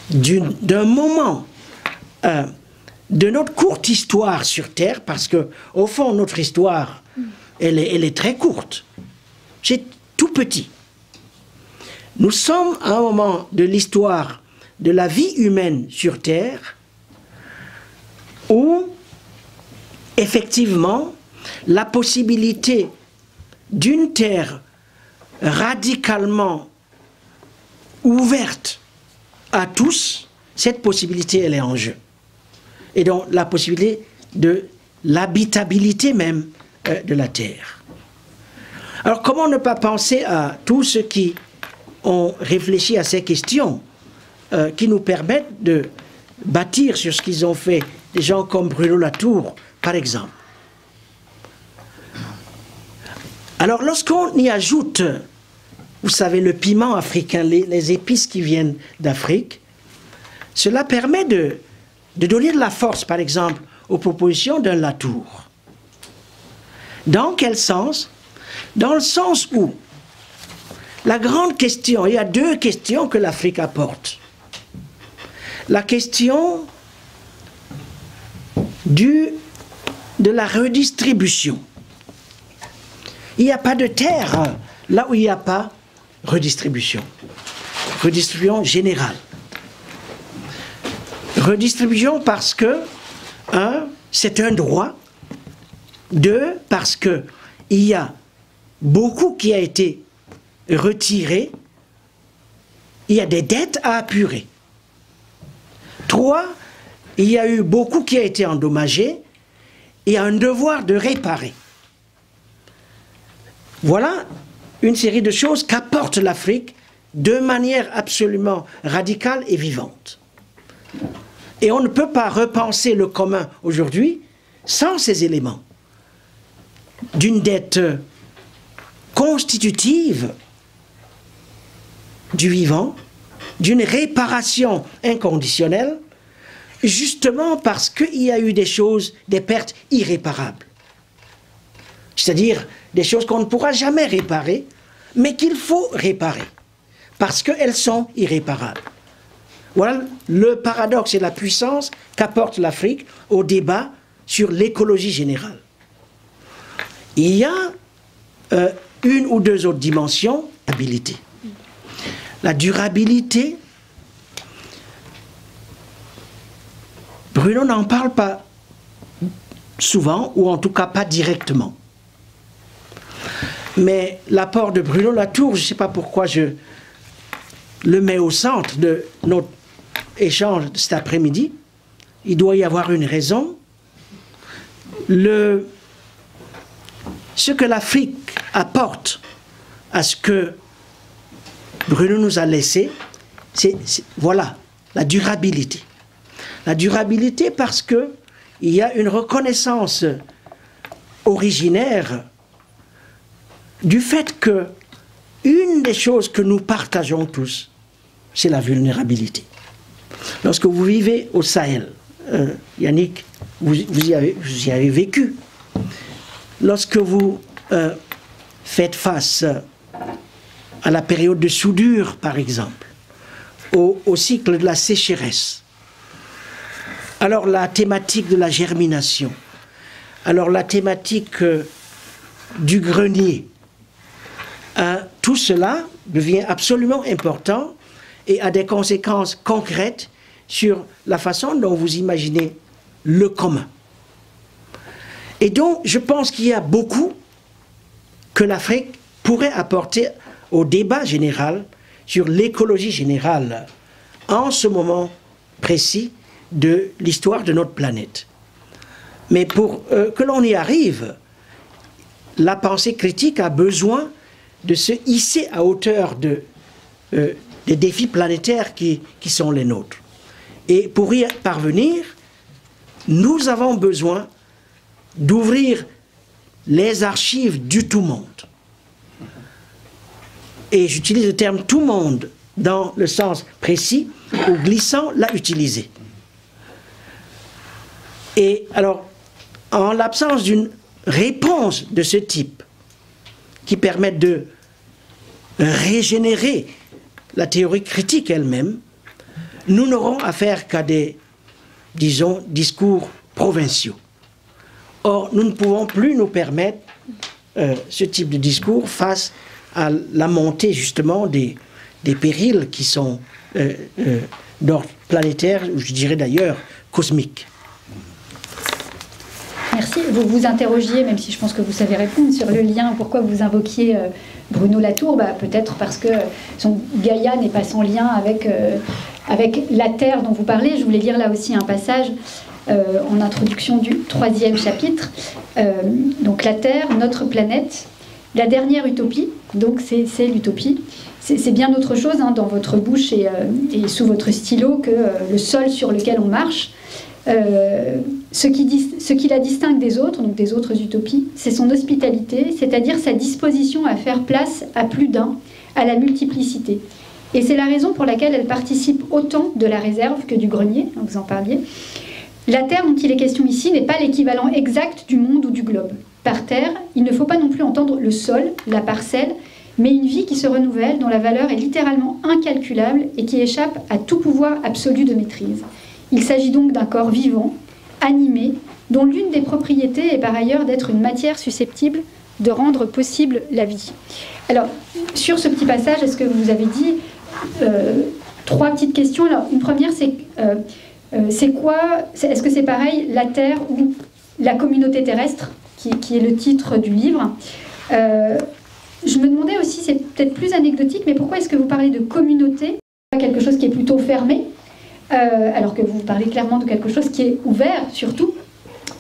d'un moment de notre courte histoire sur Terre, parce que au fond, notre histoire, elle est très courte. C'est tout petit. Nous sommes à un moment de l'histoire de la vie humaine sur Terre où, effectivement, la possibilité d'une terre radicalement ouverte à tous, cette possibilité, elle est en jeu. Et donc, la possibilité de l'habitabilité même de la terre. Alors, comment ne pas penser à tous ceux qui ont réfléchi à ces questions qui nous permettent de bâtir sur ce qu'ils ont fait, des gens comme Bruno Latour, par exemple. Alors, lorsqu'on y ajoute, vous savez, le piment africain, les épices qui viennent d'Afrique, cela permet de donner de la force, par exemple, aux propositions d'un Latour. Dans quel sens? Dans le sens où la grande question, il y a deux questions que l'Afrique apporte. La question de la redistribution. Il n'y a pas de terre là où il n'y a pas redistribution. Redistribution générale. Redistribution parce que, un, c'est un droit. Deux, parce que il y a beaucoup qui a été retiré. Il y a des dettes à apurer. Trois, il y a eu beaucoup qui a été endommagé. Il y a un devoir de réparer. Voilà une série de choses qu'apporte l'Afrique de manière absolument radicale et vivante. Et on ne peut pas repenser le commun aujourd'hui sans ces éléments d'une dette constitutive du vivant, d'une réparation inconditionnelle, justement parce qu'il y a eu des choses, des pertes irréparables. C'est-à-dire des choses qu'on ne pourra jamais réparer, mais qu'il faut réparer, parce qu'elles sont irréparables. Voilà le paradoxe et la puissance qu'apporte l'Afrique au débat sur l'écologie générale. Il y a une ou deux autres dimensions, habilité. La durabilité, Bruno n'en parle pas souvent, ou en tout cas pas directement. Mais l'apport de Bruno Latour, je ne sais pas pourquoi je le mets au centre de notre échange de cet après-midi. Il doit y avoir une raison. Ce que l'Afrique apporte à ce que Bruno nous a laissé, c'est voilà, la durabilité. La durabilité parce qu'il y a une reconnaissance originaire du fait que une des choses que nous partageons tous, c'est la vulnérabilité. Lorsque vous vivez au Sahel, Yannick, vous y avez vécu. Lorsque vous faites face à la période de soudure, par exemple, au cycle de la sécheresse, alors la thématique de la germination, alors la thématique du grenier, tout cela devient absolument important et a des conséquences concrètes sur la façon dont vous imaginez le commun. Et donc, je pense qu'il y a beaucoup que l'Afrique pourrait apporter au débat général sur l'écologie générale en ce moment précis de l'histoire de notre planète. Mais pour que l'on y arrive, la pensée critique a besoin de se hisser à hauteur des défis planétaires qui sont les nôtres. Et pour y parvenir, nous avons besoin d'ouvrir les archives du tout monde. Et j'utilise le terme tout monde dans le sens précis où Glissant l'a utilisé. Et alors, en l'absence d'une réponse de ce type qui permette de régénérer la théorie critique elle-même, nous n'aurons affaire qu'à des, disons, discours provinciaux. Or, nous ne pouvons plus nous permettre ce type de discours face à la montée justement des périls qui sont d'ordre planétaire, ou je dirais d'ailleurs cosmique. Merci. Vous vous interrogiez, même si je pense que vous savez répondre, sur le lien, pourquoi vous invoquiez Bruno Latour. Peut-être parce que Gaïa n'est pas sans lien avec la Terre dont vous parlez. Je voulais lire là aussi un passage en introduction du 3e chapitre. Donc la Terre, notre planète, la dernière utopie, donc c'est l'utopie. C'est bien autre chose dans votre bouche et sous votre stylo que le sol sur lequel on marche. Ce qui la distingue des autres, donc des autres utopies, c'est son hospitalité, c'est-à-dire sa disposition à faire place à plus d'un, à la multiplicité. Et c'est la raison pour laquelle elle participe autant de la réserve que du grenier, vous en parliez. La Terre dont il est question ici n'est pas l'équivalent exact du monde ou du globe. Par terre, il ne faut pas non plus entendre le sol, la parcelle, mais une vie qui se renouvelle, dont la valeur est littéralement incalculable et qui échappe à tout pouvoir absolu de maîtrise. Il s'agit donc d'un corps vivant, animé, dont l'une des propriétés est par ailleurs d'être une matière susceptible de rendre possible la vie. Alors, sur ce petit passage, est-ce que vous avez dit 3 petites questions? Alors, une première, c'est quoi, est-ce que c'est pareil, la Terre ou la communauté terrestre, qui est le titre du livre? Je me demandais aussi, c'est peut-être plus anecdotique, mais pourquoi est-ce que vous parlez de communauté, quelque chose qui est plutôt fermé, alors que vous parlez clairement de quelque chose qui est ouvert, surtout,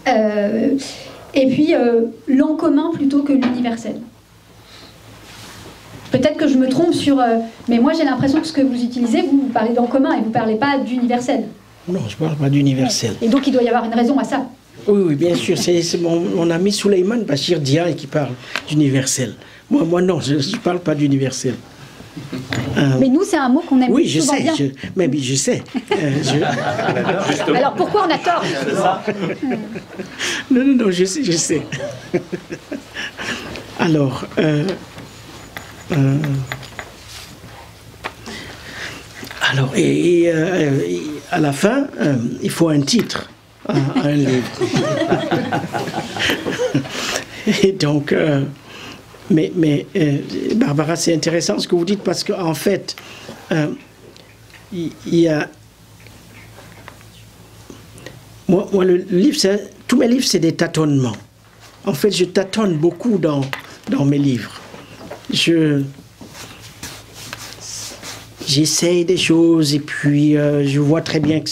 et puis l'en commun plutôt que l'universel. Peut-être que je me trompe sur... mais moi j'ai l'impression que ce que vous utilisez, vous parlez d'en commun et vous ne parlez pas d'universel. Non, je ne parle pas d'universel. Et donc il doit y avoir une raison à ça. Oui, bien sûr. C'est mon ami Souleymane Bachir Diaye qui parle d'universel. Moi non, je ne parle pas d'universel. Mais nous, c'est un mot qu'on aime oui, souvent bien. Mais je sais. Alors pourquoi on a tort? Non, je sais. Alors, à la fin, il faut un titre à un livre. Et donc, Barbara, c'est intéressant ce que vous dites parce qu'en fait, il y a... Moi, le livre, tous mes livres, c'est des tâtonnements. En fait, je tâtonne beaucoup dans mes livres. J'essaye des choses et puis je vois très bien que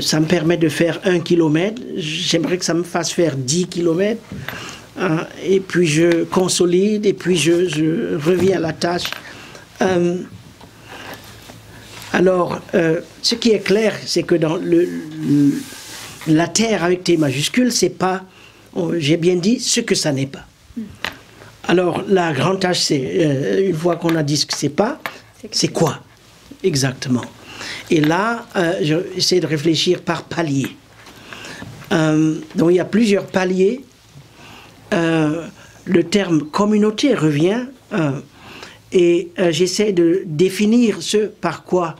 ça me permet de faire 1 kilomètre. J'aimerais que ça me fasse faire 10 kilomètres. Et puis je consolide et puis je reviens à la tâche. Alors, ce qui est clair, c'est que dans la Terre avec T majuscule, c'est pas, j'ai bien dit, ce que ça n'est pas. Alors, la grande tâche, c'est, une fois qu'on a dit ce que c'est pas, c'est quoi exactement? Et là, j'essaie de réfléchir par palier. Donc, il y a plusieurs paliers. Le terme communauté revient et j'essaie de définir ce par quoi,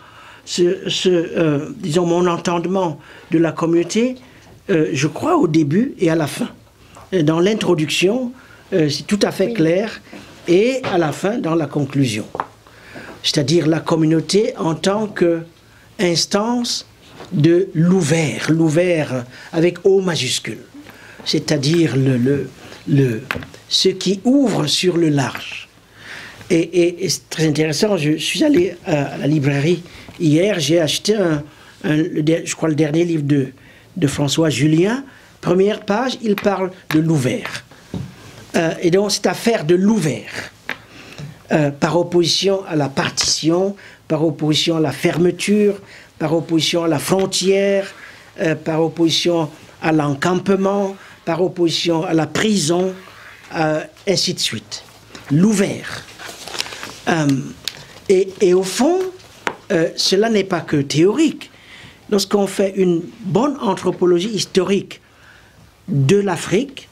disons, mon entendement de la communauté, je crois au début et à la fin. Dans l'introduction, c'est tout à fait clair, et à la fin, dans la conclusion. C'est-à-dire la communauté en tant qu'instance de l'ouvert, l'ouvert avec O majuscule, c'est-à-dire ce qui ouvre sur le large. Et c'est très intéressant, je suis allé à la librairie hier, j'ai acheté je crois le dernier livre de François Julien. Première page, il parle de l'ouvert. Et donc c'est affaire de l'ouvert, par opposition à la partition, par opposition à la fermeture, par opposition à la frontière, par opposition à l'encampement, par opposition à la prison, ainsi de suite. L'ouvert. Et au fond, cela n'est pas que théorique. Lorsqu'on fait une bonne anthropologie historique de l'Afrique,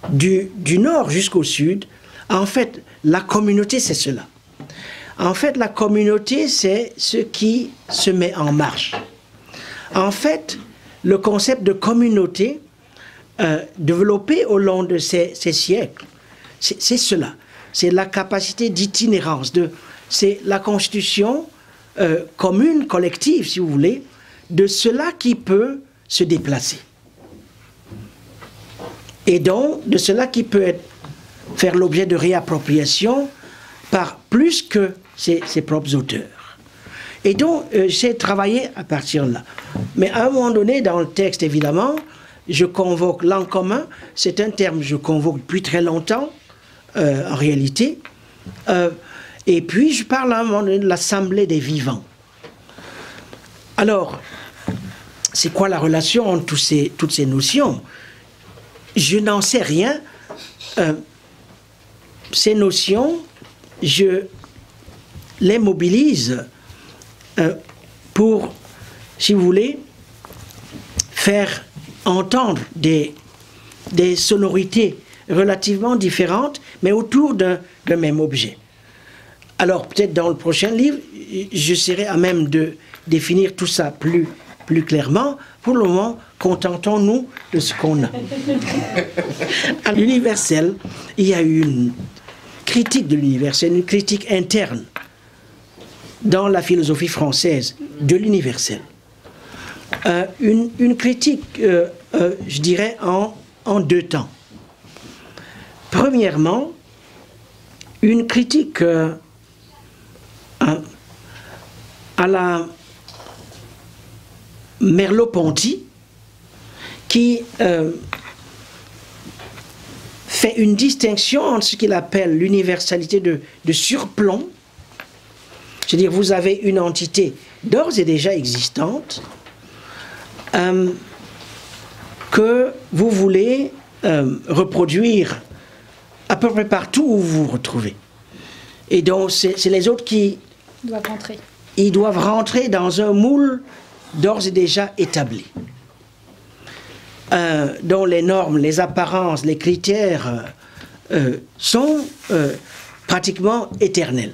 du nord jusqu'au sud, en fait, la communauté, c'est cela. En fait, la communauté, c'est ce qui se met en marche. En fait, le concept de communauté, développé au long de ces siècles, c'est cela. C'est la capacité d'itinérance, c'est la constitution commune, collective, si vous voulez, de cela qui peut se déplacer. Et donc, de cela qui peut faire l'objet de réappropriation par plus que ses propres auteurs. Et donc, j'ai travaillé à partir de là. Mais à un moment donné, dans le texte, évidemment, je convoque l'en commun. C'est un terme que je convoque depuis très longtemps, en réalité. Et puis, je parle à un moment donné de l'assemblée des vivants. Alors, c'est quoi la relation entre toutes ces notions? Je n'en sais rien. Ces notions, je les mobilise pour, si vous voulez, faire entendre des sonorités relativement différentes, mais autour d'un même objet. Alors, peut-être dans le prochain livre, je serai à même de définir tout ça plus clairement. Pour le moment, contentons-nous de ce qu'on a. À l'universel, il y a eu une critique de l'universel, une critique interne dans la philosophie française de l'universel. Une critique, je dirais, en deux temps. Premièrement, une critique à la Merleau-Ponty, qui fait une distinction entre ce qu'il appelle l'universalité de surplomb, c'est-à-dire vous avez une entité d'ores et déjà existante que vous voulez reproduire à peu près partout où vous vous retrouvez. Et donc c'est les autres qui doivent rentrer. Ils doivent rentrer dans un moule d'ores et déjà établi, dont les normes, les apparences, les critères sont pratiquement éternels,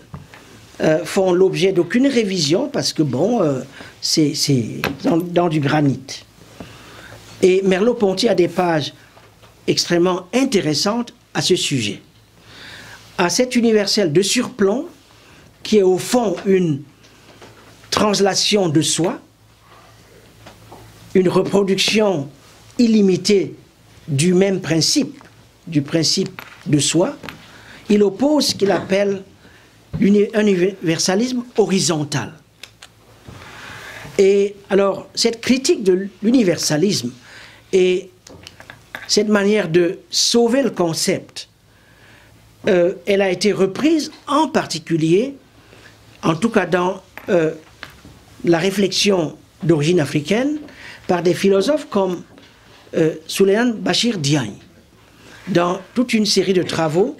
font l'objet d'aucune révision parce que bon, c'est dans du granit. Et Merleau-Ponty a des pages extrêmement intéressantes à ce sujet, à cet universel de surplomb qui est au fond une translation de soi, une reproduction illimitée du même principe, du principe de soi. Il oppose ce qu'il appelle un universalisme horizontal. Et alors, cette critique de l'universalisme et cette manière de sauver le concept, elle a été reprise en particulier, en tout cas dans la réflexion d'origine africaine, par des philosophes comme Souleymane Bachir Diagne, dans toute une série de travaux,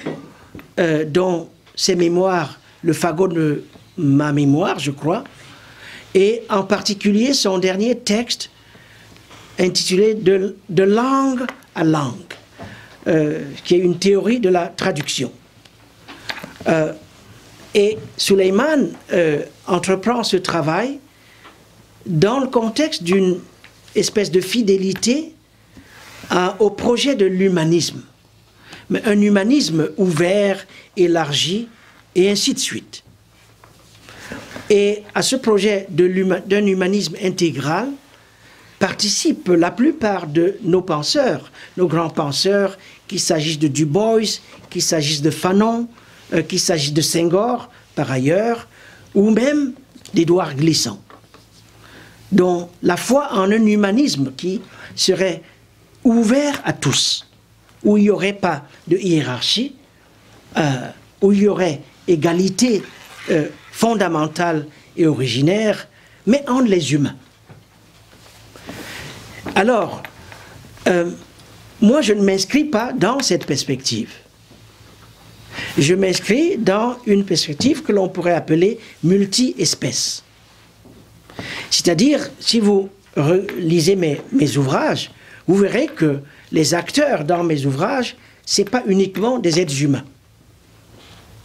dont ses mémoires, le fagot de ma mémoire, je crois, et en particulier son dernier texte intitulé De langue à langue, qui est une théorie de la traduction. Et Souleymane entreprend ce travail dans le contexte d'une espèce de fidélité au projet de l'humanisme, mais un humanisme ouvert, élargi, et ainsi de suite. Et à ce projet d'un humanisme intégral participent la plupart de nos penseurs, nos grands penseurs, qu'il s'agisse de Du Bois, qu'il s'agisse de Fanon, qu'il s'agisse de Senghor, par ailleurs, ou même d'Édouard Glissant, dont la foi en un humanisme qui serait ouvert à tous, où il n'y aurait pas de hiérarchie, où il y aurait égalité fondamentale et originaire, mais entre les humains. Alors, moi je ne m'inscris pas dans cette perspective. Je m'inscris dans une perspective que l'on pourrait appeler multi-espèces. C'est-à-dire, si vous lisez mes ouvrages, vous verrez que les acteurs dans mes ouvrages, ce n'est pas uniquement des êtres humains.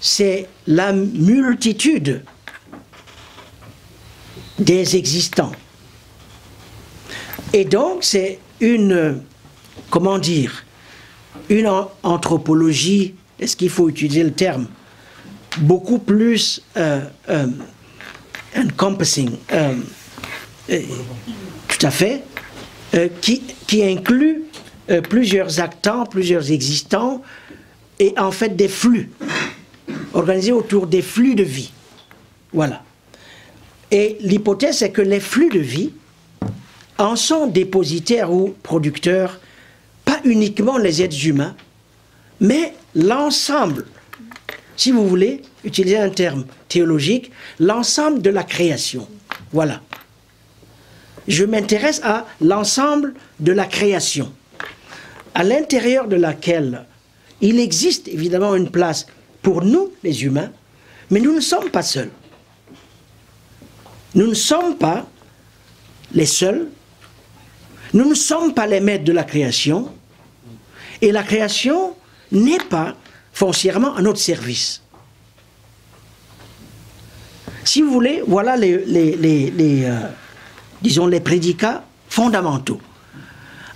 C'est la multitude des existants. Et donc, c'est une, comment dire, une anthropologie, est-ce qu'il faut utiliser le terme, beaucoup plus encompassing, tout à fait, qui inclut plusieurs actants, plusieurs existants, et en fait des flux, organisés autour des flux de vie. Voilà. Et l'hypothèse, c'est que les flux de vie en sont dépositaires ou producteurs, pas uniquement les êtres humains, mais l'ensemble, si vous voulez utiliser un terme théologique, l'ensemble de la création. Voilà. Je m'intéresse à l'ensemble de la création, à l'intérieur de laquelle il existe évidemment une place pour nous, les humains, mais nous ne sommes pas seuls. Nous ne sommes pas les seuls, nous ne sommes pas les maîtres de la création, et la création n'est pas foncièrement à notre service. Si vous voulez, voilà disons les prédicats fondamentaux.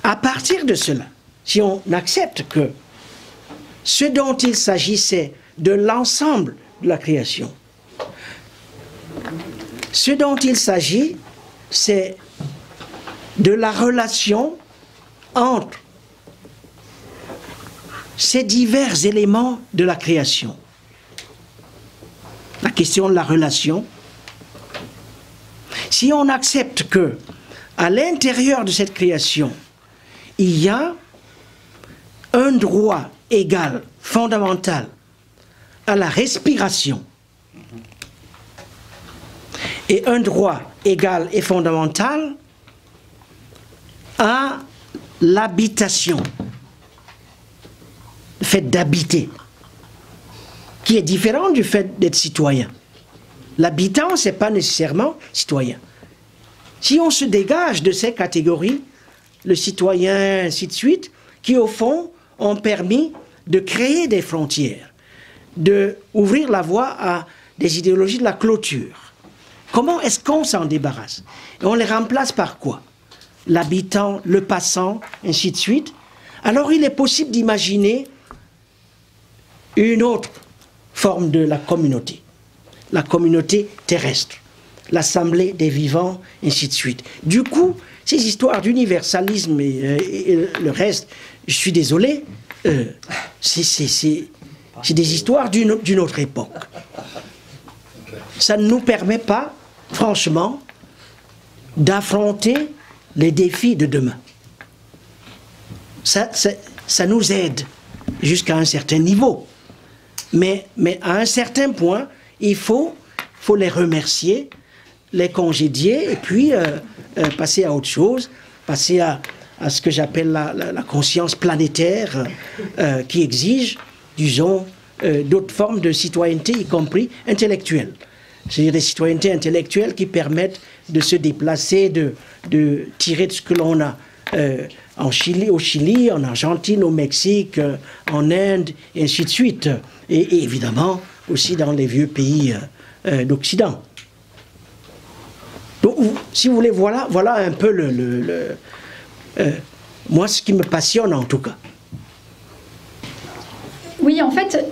À partir de cela, si on accepte que ce dont il s'agissait de l'ensemble de la création, ce dont il s'agit, c'est de la relation entre ces divers éléments de la création. La question de la relation. Si on accepte que, à l'intérieur de cette création, il y a un droit égal, fondamental, à la respiration, et un droit égal et fondamental à l'habitation, le fait d'habiter, qui est différent du fait d'être citoyen. L'habitant, ce n'est pas nécessairement citoyen. Si on se dégage de ces catégories, le citoyen, ainsi de suite, qui au fond ont permis de créer des frontières, d'ouvrir la voie à des idéologies de la clôture. Comment est-ce qu'on s'en débarrasse? Et on les remplace par quoi? L'habitant, le passant, ainsi de suite. Alors il est possible d'imaginer une autre forme de la communauté terrestre, l'assemblée des vivants, ainsi de suite. Du coup, ces histoires d'universalisme et le reste, je suis désolé, c'est des histoires d'une autre époque. Ça ne nous permet pas, franchement, d'affronter les défis de demain. Ça nous aide jusqu'à un certain niveau. Mais à un certain point, il faut les remercier, les congédier, et puis passer à autre chose, passer à ce que j'appelle la conscience planétaire qui exige, disons, d'autres formes de citoyenneté, y compris intellectuelle. C'est-à-dire des citoyennetés intellectuelles qui permettent de se déplacer, de tirer de ce que l'on a au Chili, en Argentine, au Mexique, en Inde, et ainsi de suite. Et évidemment aussi dans les vieux pays d'Occident. Donc, si vous voulez, voilà un peu moi, ce qui me passionne en tout cas. Oui, en fait,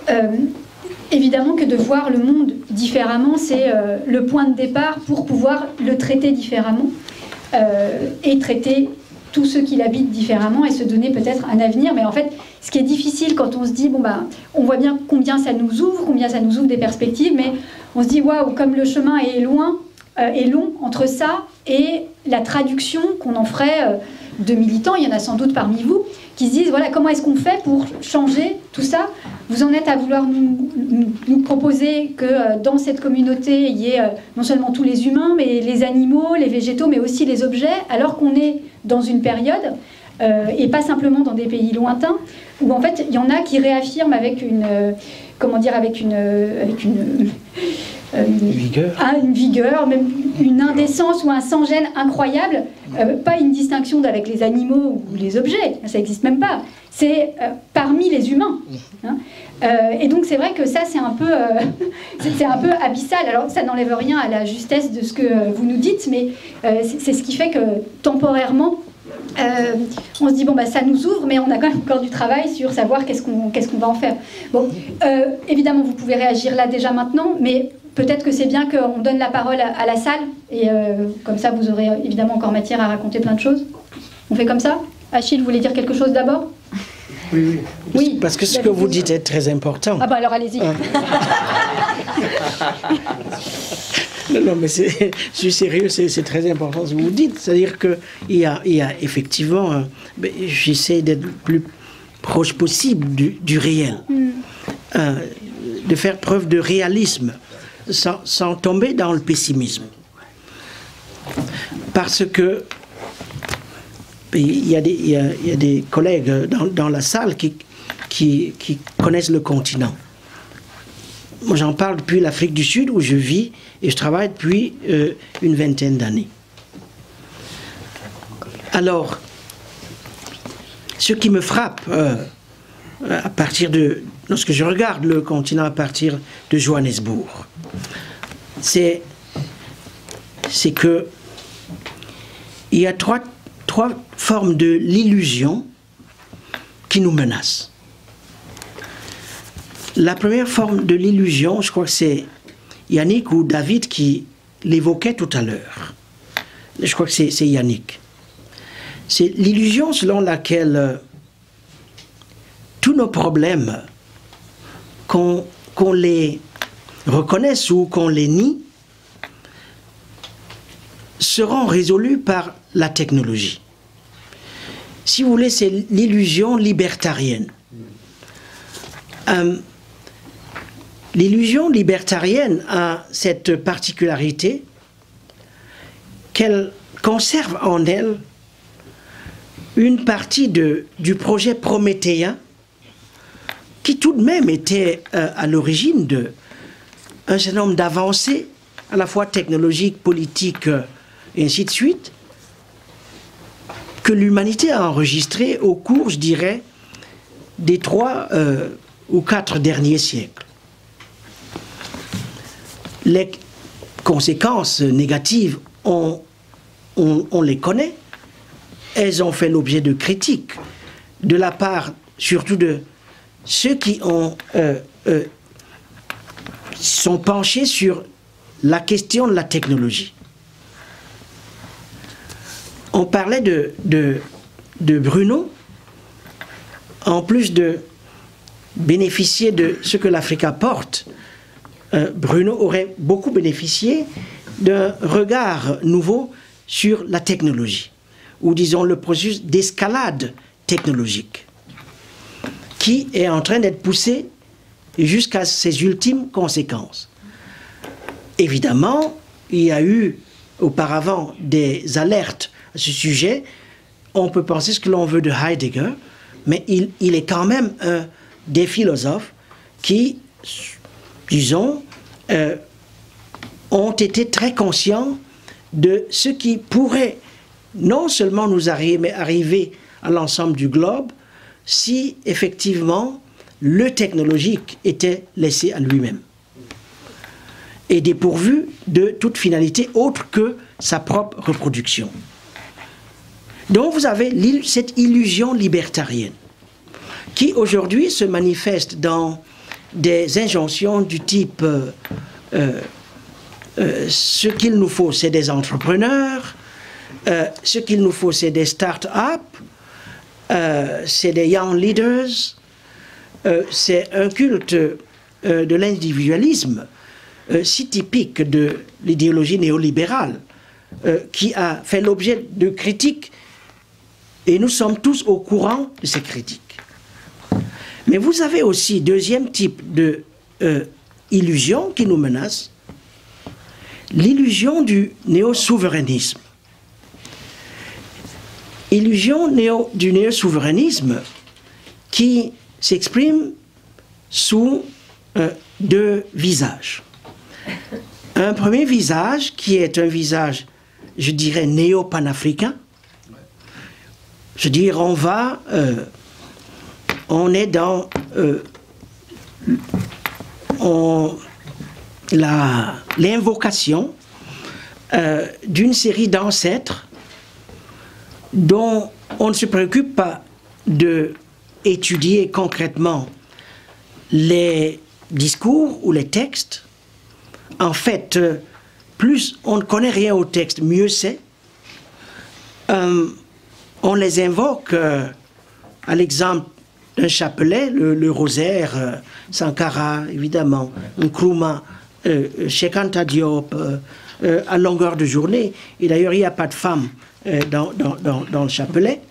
évidemment que de voir le monde différemment, c'est le point de départ pour pouvoir le traiter différemment et traiter tous ceux qui l'habitent différemment et se donner peut-être un avenir. Mais en fait, ce qui est difficile quand on se dit, bon bah, on voit bien combien ça nous ouvre des perspectives, mais on se dit, waouh, comme le chemin est long entre ça et la traduction qu'on en ferait de militants, il y en a sans doute parmi vous, qui se disent, voilà, comment est-ce qu'on fait pour changer tout ça? Vous en êtes à vouloir nous proposer que dans cette communauté, il y ait non seulement tous les humains, mais les animaux, les végétaux, mais aussi les objets, alors qu'on est dans une période, et pas simplement dans des pays lointains, où en fait, il y en a qui réaffirment avec une vigueur, même une indécence ou un sans-gêne incroyable, pas une distinction avec les animaux ou les objets, ça n'existe même pas, c'est parmi les humains. Hein. Et donc c'est vrai que ça c'est un peu abyssal. Alors ça n'enlève rien à la justesse de ce que vous nous dites, mais c'est ce qui fait que temporairement, on se dit, bon, bah, ça nous ouvre, mais on a quand même encore du travail sur savoir qu'est-ce qu'on va en faire. Bon, évidemment, vous pouvez réagir là déjà maintenant, mais peut-être que c'est bien qu'on donne la parole à la salle, et comme ça, vous aurez évidemment encore matière à raconter plein de choses. On fait comme ça? Achille voulait dire quelque chose d'abord? Oui, Oui, parce que ce que vous dites est très important. Ah bah alors allez-y. Non, mais je suis sérieux, c'est très important ce que vous dites. C'est-à-dire qu'il y a effectivement, j'essaie d'être le plus proche possible du réel, de faire preuve de réalisme, sans tomber dans le pessimisme. Parce que il y a des collègues dans la salle qui connaissent le continent. Moi, j'en parle depuis l'Afrique du Sud, où je vis, et je travaille depuis une vingtaine d'années. Alors, ce qui me frappe, lorsque je regarde le continent à partir de Johannesburg, c'est que il y a trois formes de l'illusion qui nous menacent. La première forme de l'illusion, je crois que c'est Yannick ou David qui l'évoquait tout à l'heure. Je crois que c'est Yannick. C'est l'illusion selon laquelle tous nos problèmes, qu'on les reconnaisse ou qu'on les nie, seront résolus par la technologie. Si vous voulez, c'est l'illusion libertarienne. L'illusion libertarienne a cette particularité qu'elle conserve en elle une partie du projet prométhéen qui tout de même était à l'origine d'un certain nombre d'avancées, à la fois technologiques, politiques, et ainsi de suite, que l'humanité a enregistré au cours, je dirais, des 3 ou 4 derniers siècles. Les conséquences négatives, on les connaît. Elles ont fait l'objet de critiques de la part surtout de ceux qui sont penchés sur la question de la technologie. On parlait de Bruno, en plus de bénéficier de ce que l'Afrique apporte, Bruno aurait beaucoup bénéficié d'un regard nouveau sur la technologie, ou disons le processus d'escalade technologique, qui est en train d'être poussé jusqu'à ses ultimes conséquences. Évidemment, il y a eu auparavant des alertes à ce sujet. On peut penser ce que l'on veut de Heidegger, mais il est quand même un des philosophes qui, disons, ont été très conscients de ce qui pourrait non seulement nous arriver, mais arriver à l'ensemble du globe si effectivement le technologique était laissé à lui-même et dépourvu de toute finalité autre que sa propre reproduction. Donc vous avez cette illusion libertarienne qui aujourd'hui se manifeste dans des injonctions du type ce qu'il nous faut, c'est des entrepreneurs, ce qu'il nous faut, c'est des start-up, c'est des young leaders, c'est un culte de l'individualisme si typique de l'idéologie néolibérale qui a fait l'objet de critiques, et nous sommes tous au courant de ces critiques. Mais vous avez aussi deuxième type de illusion qui nous menace, l'illusion du néo-souverainisme. Illusion du néo-souverainisme qui s'exprime sous 2 visages. Un premier visage qui est un visage, je dirais, néo-panafricain. Je veux dire, on est dans l'invocation d'une série d'ancêtres dont on ne se préoccupe pas d'étudier concrètement les discours ou les textes. En fait, plus on ne connaît rien au texte, mieux c'est. On on les invoque à l'exemple d'un chapelet, le rosaire, Sankara, évidemment, Nkrumah, Cheikh Anta Diop, à longueur de journée. Et d'ailleurs, il n'y a pas de femme dans le chapelet.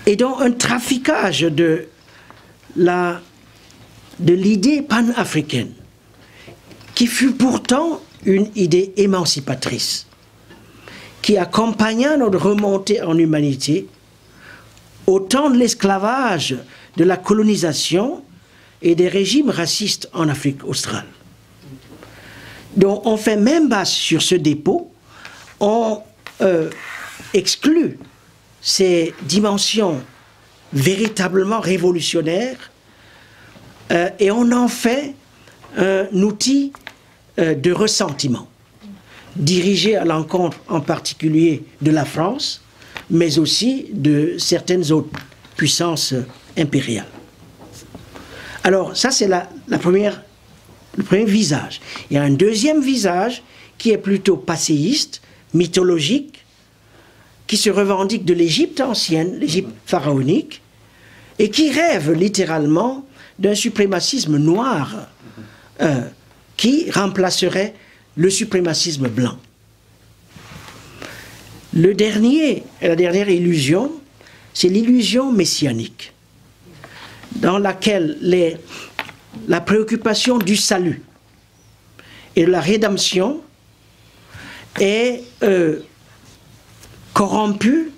Et donc, un traficage de l'idée panafricaine, qui fut pourtant une idée émancipatrice, qui accompagna notre remontée en humanité au temps de l'esclavage, de la colonisation et des régimes racistes en Afrique australe. Donc on fait même base sur ce dépôt, on exclut ces dimensions véritablement révolutionnaires et on en fait un outil de ressentiment, dirigé à l'encontre en particulier de la France, mais aussi de certaines autres puissances impériales. Alors ça c'est le premier visage. Il y a un deuxième visage qui est plutôt passéiste, mythologique, qui se revendique de l'Égypte ancienne, l'Égypte pharaonique, et qui rêve littéralement d'un suprémacisme noir qui remplacerait le suprémacisme blanc. La dernière illusion, c'est l'illusion messianique, dans laquelle la préoccupation du salut et de la rédemption est corrompue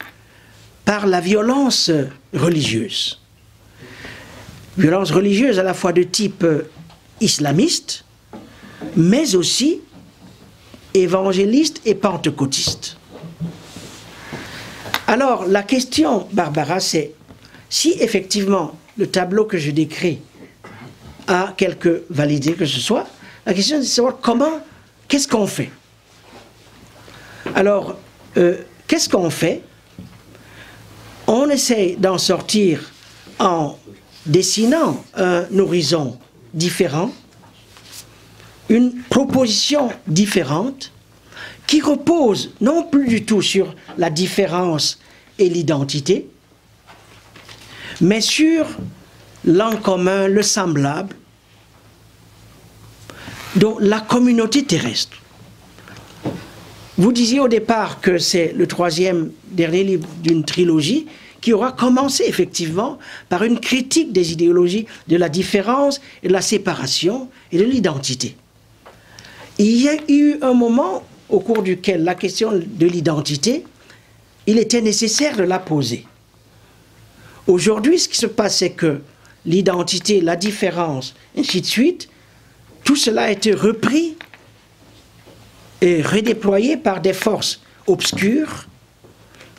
par la violence religieuse. Violence religieuse à la fois de type islamiste, mais aussi évangéliste et pentecôtiste. Alors, la question, Barbara, c'est si effectivement le tableau que je décris a quelque validité que ce soit, la question c'est de savoir comment, qu'est-ce qu'on fait? Alors, qu'est-ce qu'on fait? On essaie d'en sortir en dessinant un horizon différent, une proposition différente, qui repose non plus du tout sur la différence et l'identité, mais sur l'en commun, le semblable, donc la communauté terrestre. Vous disiez au départ que c'est le troisième dernier livre d'une trilogie qui aura commencé effectivement par une critique des idéologies de la différence et de la séparation et de l'identité. Il y a eu un moment au cours duquel la question de l'identité, il était nécessaire de la poser. Aujourd'hui, ce qui se passe, c'est que l'identité, la différence, ainsi de suite, tout cela a été repris et redéployé par des forces obscures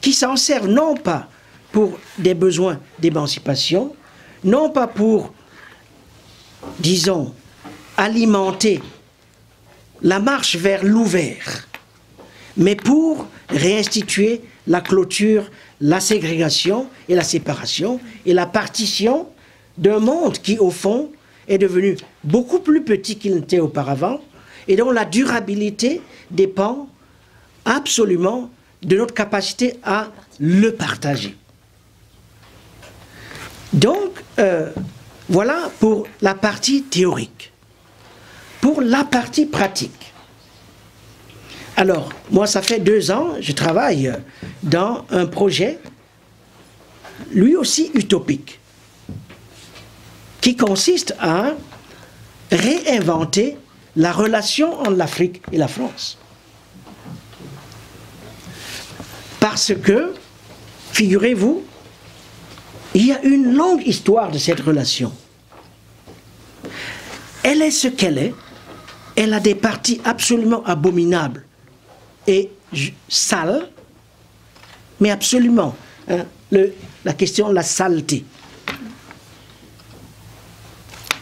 qui s'en servent non pas pour des besoins d'émancipation, non pas pour, disons, alimenter la marche vers l'ouvert, mais pour réinstituer la clôture, la ségrégation et la séparation et la partition d'un monde qui, au fond, est devenu beaucoup plus petit qu'il n'était auparavant et dont la durabilité dépend absolument de notre capacité à le partager. Donc, voilà pour la partie théorique. Pour la partie pratique. Alors, moi, ça fait 2 ans, je travaille dans un projet, lui aussi utopique, qui consiste à réinventer la relation entre l'Afrique et la France. Parce que, figurez-vous, il y a une longue histoire de cette relation. Elle est ce qu'elle est. Elle a des parties absolument abominables et sales, mais absolument, hein, la question de la saleté.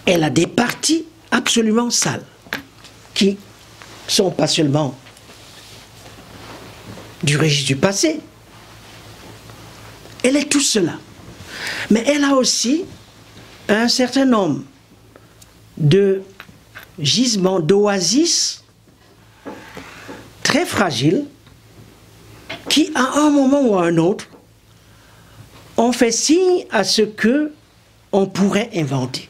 Elle a des parties absolument sales, qui sont pas seulement du registre du passé. Elle est tout cela. Mais elle a aussi un certain nombre de gisements d'oasis très fragiles qui, à un moment ou à un autre, ont fait signe à ce que on pourrait inventer.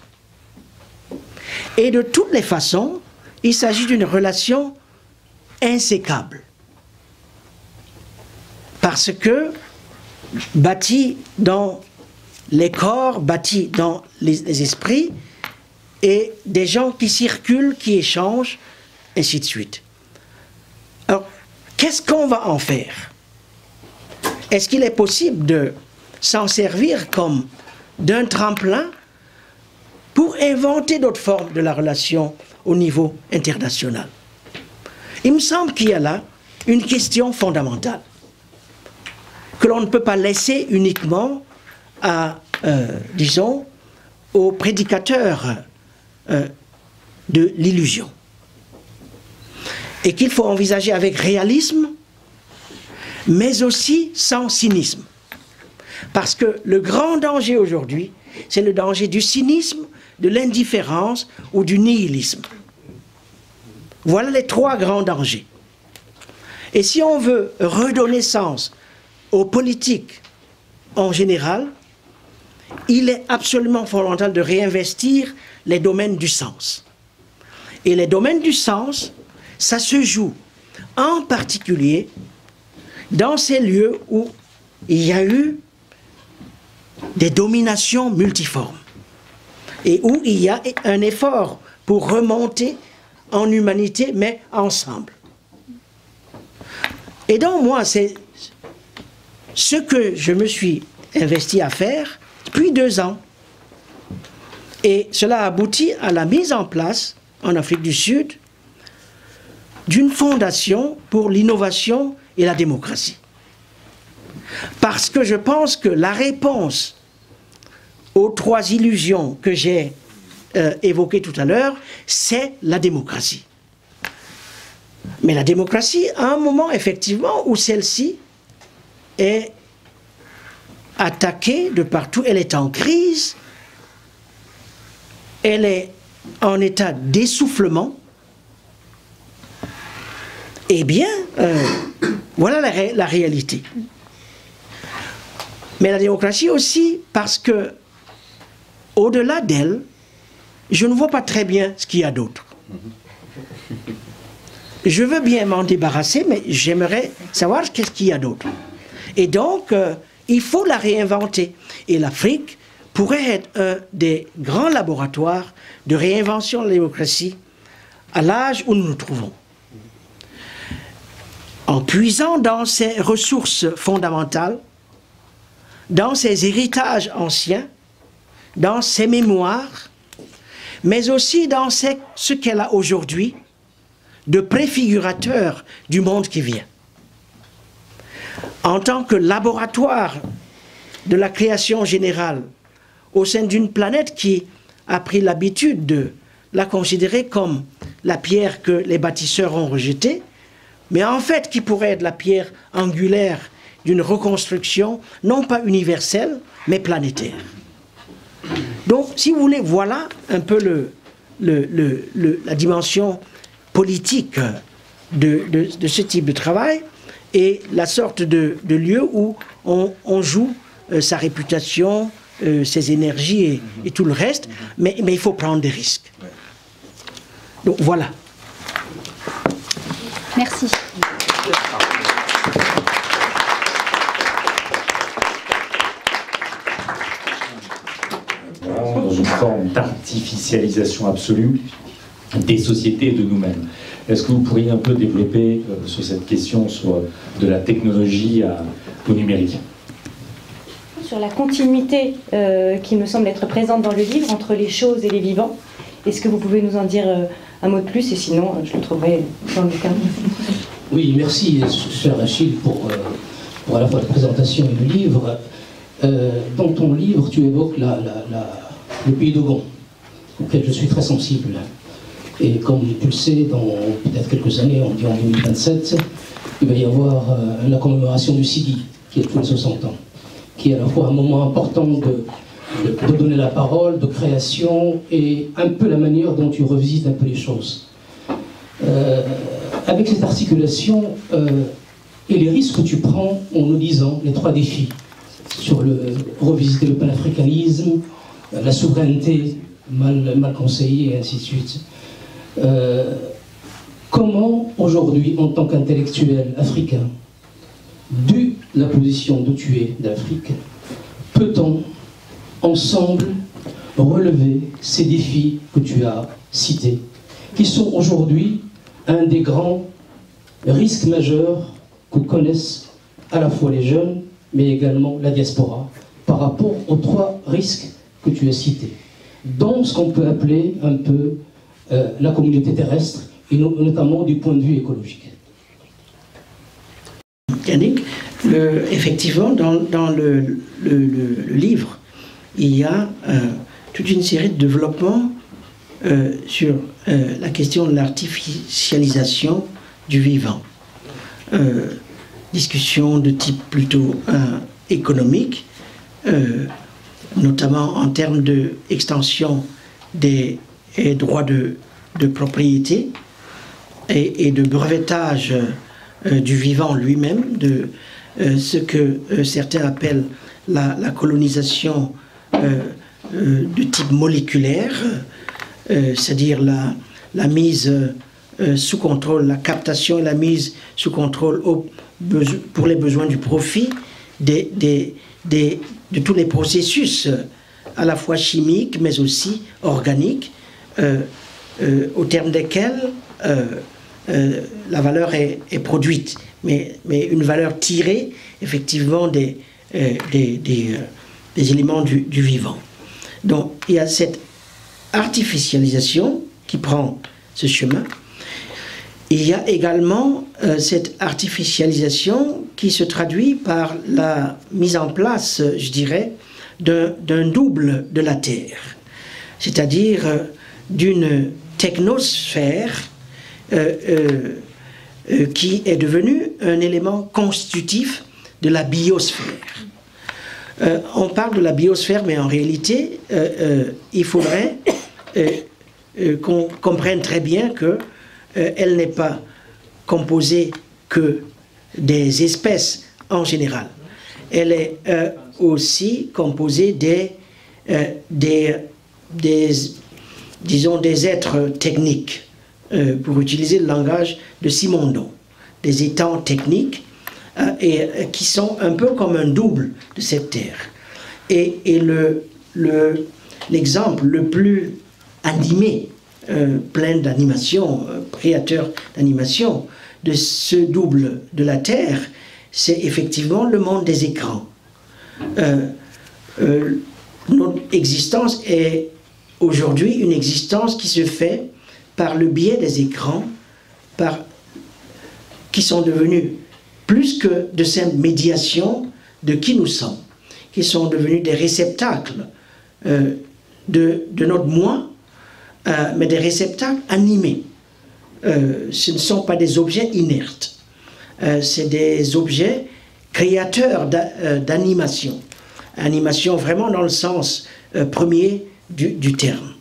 Et de toutes les façons, il s'agit d'une relation insécable. Parce que bâtie dans les corps, bâtie dans les esprits, et des gens qui circulent, qui échangent, ainsi de suite. Alors, qu'est-ce qu'on va en faire? Est-ce qu'il est possible de s'en servir comme d'un tremplin pour inventer d'autres formes de la relation au niveau international? Il me semble qu'il y a là une question fondamentale que l'on ne peut pas laisser uniquement à, disons, aux prédicateurs de l'illusion. Et qu'il faut envisager avec réalisme, mais aussi sans cynisme. Parce que le grand danger aujourd'hui, c'est le danger du cynisme, de l'indifférence ou du nihilisme. Voilà les trois grands dangers. Et si on veut redonner sens aux politiques en général, il est absolument fondamental de réinvestir les domaines du sens. Et les domaines du sens, ça se joue en particulier dans ces lieux où il y a eu des dominations multiformes et où il y a un effort pour remonter en humanité, mais ensemble. Et donc moi, c'est ce que je me suis investi à faire depuis 2 ans. Et cela aboutit à la mise en place, en Afrique du Sud, d'une fondation pour l'innovation et la démocratie. Parce que je pense que la réponse aux 3 illusions que j'ai évoquées tout à l'heure, c'est la démocratie. Mais la démocratie, à un moment effectivement où celle-ci est attaquée de partout, elle est en crise, elle est en état d'essoufflement, eh bien, voilà la réalité. Mais la démocratie aussi, parce que, au-delà d'elle, je ne vois pas très bien ce qu'il y a d'autre. Je veux bien m'en débarrasser, mais j'aimerais savoir qu'est-ce qu'il y a d'autre. Et donc, il faut la réinventer. Et l'Afrique pourrait être un des grands laboratoires de réinvention de la démocratie à l'âge où nous nous trouvons. En puisant dans ses ressources fondamentales, dans ses héritages anciens, dans ses mémoires, mais aussi dans ce qu'elle a aujourd'hui de préfigurateur du monde qui vient. En tant que laboratoire de la création générale au sein d'une planète qui a pris l'habitude de la considérer comme la pierre que les bâtisseurs ont rejetée, mais en fait qui pourrait être la pierre angulaire d'une reconstruction, non pas universelle, mais planétaire. Donc, si vous voulez, voilà un peu la dimension politique de ce type de travail et la sorte de lieu où on joue sa réputation, ses énergies et tout le reste, mais il faut prendre des risques. Donc, voilà. Merci. Dans une forme d'artificialisation absolue des sociétés et de nous-mêmes. Est-ce que vous pourriez un peu développer sur cette question sur de la technologie au numérique? Sur la continuité qui me semble être présente dans le livre entre les choses et les vivants. Est-ce que vous pouvez nous en dire un mot de plus, et sinon je le trouverai dans le bouquin. Oui, merci, cher Rachid, pour à la fois la présentation et le livre. Dans ton livre, tu évoques le pays d'Ogon, auquel je suis très sensible. Et comme tu le sais, dans peut-être quelques années, on dit en 2027, il va y avoir la commémoration du Sidi, qui est tous les 60 ans, qui est à la fois un moment important de donner la parole, de création, et un peu la manière dont tu revisites un peu les choses. Avec cette articulation, et les risques que tu prends en nous disant les 3 défis sur revisiter le panafricanisme, la souveraineté mal conseillée, et ainsi de suite. Comment, aujourd'hui, en tant qu'intellectuel africain, de la position d'où tu es d'Afrique, peut-on, ensemble, relever ces défis que tu as cités, qui sont aujourd'hui un des grands risques majeurs que connaissent à la fois les jeunes, mais également la diaspora, par rapport aux 3 risques que tu as cités, dans ce qu'on peut appeler un peu la communauté terrestre, et notamment du point de vue écologique. Yannick, effectivement, dans le livre, il y a toute une série de développements sur la question de l'artificialisation du vivant. Discussion de type plutôt économique, notamment en termes d'extension des droits de propriété et de brevetage du vivant lui-même, de ce que certains appellent la colonisation de type moléculaire, c'est-à-dire la mise sous contrôle, la captation et la mise sous contrôle pour les besoins du profit de tous les processus, à la fois chimiques mais aussi organiques, au terme desquels la valeur est produite, mais une valeur tirée effectivement des éléments du vivant. Donc il y a cette artificialisation qui prend ce chemin. Il y a également cette artificialisation qui se traduit par la mise en place, je dirais, d'un double de la Terre, c'est-à-dire d'une technosphère qui est devenue un élément constitutif de la biosphère. On parle de la biosphère, mais en réalité, il faudrait qu'on comprenne très bien que elle n'est pas composée que des espèces en général. Elle est aussi composée disons, des êtres techniques, pour utiliser le langage de Simondon, des étangs techniques, et qui sont un peu comme un double de cette Terre. Et l'exemple le plus animé, plein d'animation, créateur d'animation, de ce double de la Terre, c'est effectivement le monde des écrans. Notre existence est aujourd'hui une existence qui se fait par le biais des écrans, qui sont devenus plus que de simples médiations de qui nous sommes, qui sont devenus des réceptacles de notre moi, mais des réceptacles animés. Ce ne sont pas des objets inertes, c'est des objets créateurs d'animation. Animation vraiment dans le sens premier du terme.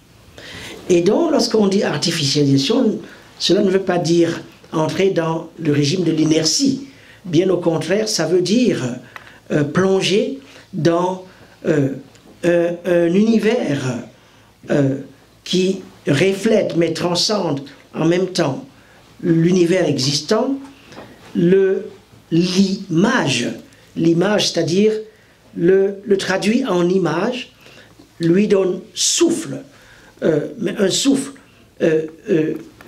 Et donc, lorsqu'on dit artificialisation, cela ne veut pas dire entrer dans le régime de l'inertie. Bien au contraire, ça veut dire plonger dans un univers qui reflète mais transcende en même temps l'univers existant, l'image, c'est-à-dire le traduit en image, lui donne souffle, mais un souffle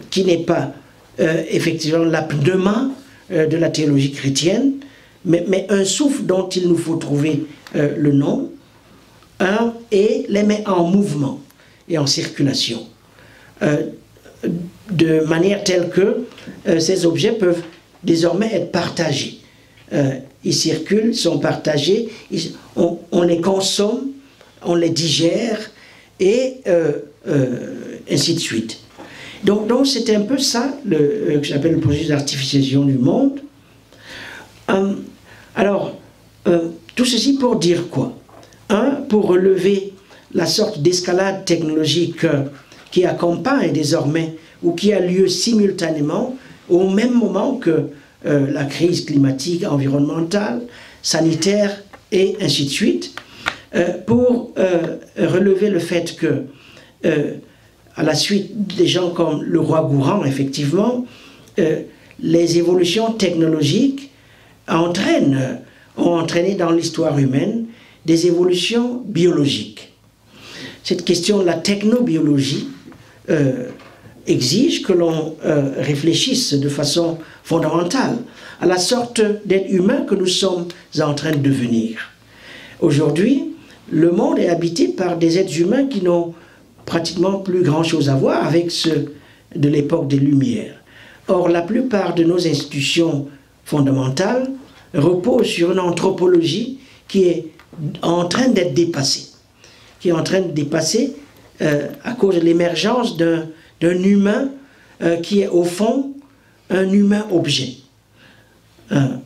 qui n'est pas effectivement la pneuma de la théologie chrétienne, mais un souffle dont il nous faut trouver le nom, et les met en mouvement et en circulation, de manière telle que ces objets peuvent désormais être partagés. Ils circulent, sont partagés, on les consomme, on les digère, et ainsi de suite. Donc c'est un peu ça que j'appelle le processus d'artificialisation du monde. Alors, tout ceci pour dire quoi? Pour relever la sorte d'escalade technologique qui accompagne désormais, ou qui a lieu simultanément, au même moment que la crise climatique, environnementale, sanitaire, et ainsi de suite, pour relever le fait que, à la suite des gens comme le roi Gourand, effectivement, les évolutions technologiques ont entraîné dans l'histoire humaine des évolutions biologiques. Cette question de la technobiologie exige que l'on réfléchisse de façon fondamentale à la sorte d'être humain que nous sommes en train de devenir. Aujourd'hui, le monde est habité par des êtres humains qui n'ont pratiquement plus grand-chose à voir avec ceux de l'époque des Lumières. Or, la plupart de nos institutions fondamentales reposent sur une anthropologie qui est en train d'être dépassée. Qui est en train de dépasser à cause de l'émergence d'un humain qui est au fond un humain-objet.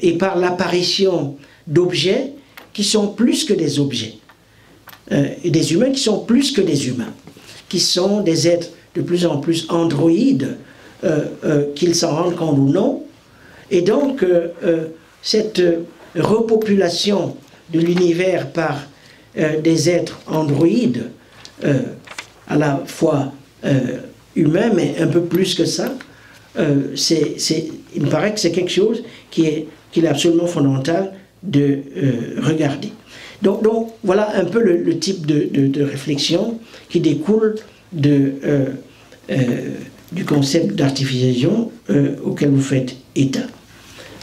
Et par l'apparition d'objets qui sont plus que des objets. Et des humains qui sont plus que des humains. Qui sont des êtres de plus en plus androïdes, qu'ils s'en rendent compte ou non. Et donc, cette repopulation de l'univers par des êtres androïdes, à la fois humains, mais un peu plus que ça, il me paraît que c'est quelque chose qu'il est absolument fondamental de regarder. Donc voilà un peu le type de réflexion qui découle du concept d'artificialisation auquel vous faites état.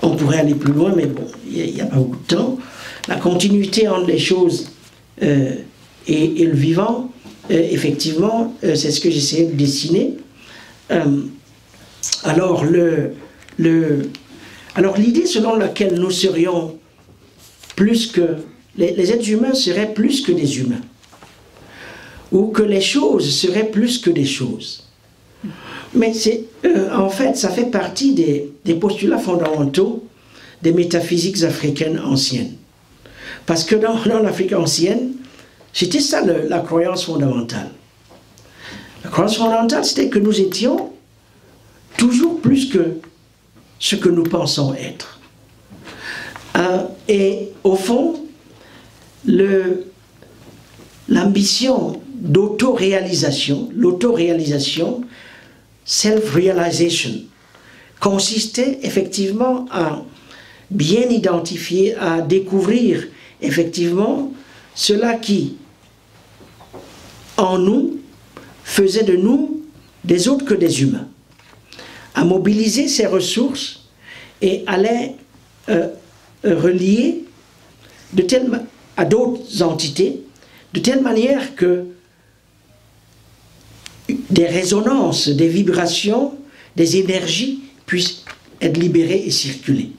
On pourrait aller plus loin, mais bon, il n'y a pas beaucoup de temps. La continuité entre les choses et le vivant, effectivement, c'est ce que j'essayais de dessiner. Alors, l'idée selon laquelle nous serions plus que... Les êtres humains seraient plus que des humains. Ou que les choses seraient plus que des choses. Mais en fait, ça fait partie des postulats fondamentaux des métaphysiques africaines anciennes. Parce que dans l'Afrique ancienne, c'était ça la croyance fondamentale. La croyance fondamentale, c'était que nous étions toujours plus que ce que nous pensons être. Et au fond, l'ambition d'autoréalisation, l'autoréalisation, self-realization, consistait effectivement à bien identifier, à découvrir effectivement cela qui, en nous, faisait de nous des autres que des humains, à mobiliser ces ressources et à les relier à d'autres entités, de telle manière que des résonances, des vibrations, des énergies puissent être libérées et circuler.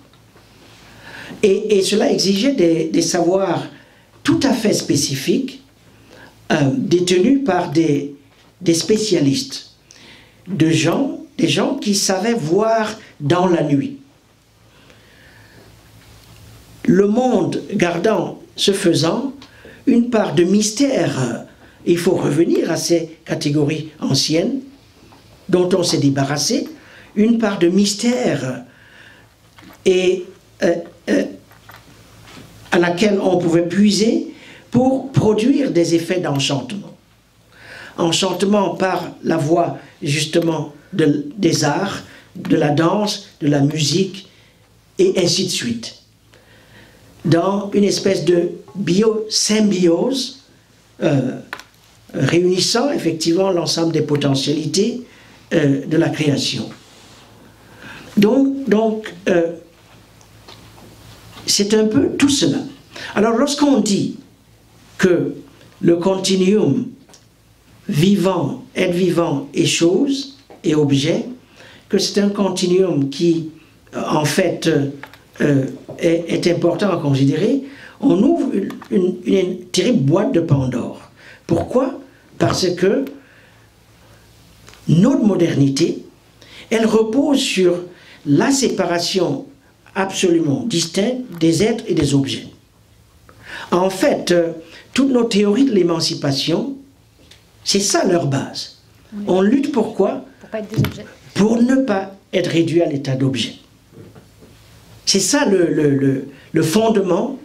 Et cela exigeait des savoirs tout à fait spécifiques, détenus par des spécialistes, des gens qui savaient voir dans la nuit. Le monde gardant, ce faisant, une part de mystère. Il faut revenir à ces catégories anciennes dont on s'est débarrassé, une part de mystère et à laquelle on pouvait puiser pour produire des effets d'enchantement. Enchantement par la voie justement des arts, de la danse, de la musique et ainsi de suite. Dans une espèce de biosymbiose réunissant effectivement l'ensemble des potentialités de la création. Donc c'est un peu tout cela. Alors lorsqu'on dit que le continuum vivant, être vivant et chose et objet, que c'est un continuum qui en fait est important à considérer, on ouvre une terrible boîte de Pandore. Pourquoi? Parce que notre modernité, elle repose sur la séparation absolument distincte des êtres et des objets. En fait, toutes nos théories de l'émancipation, c'est ça leur base. Oui. On lutte pour quoi? Pour pas être des objets. Pour ne pas être réduit à l'état d'objet. C'est ça le fondement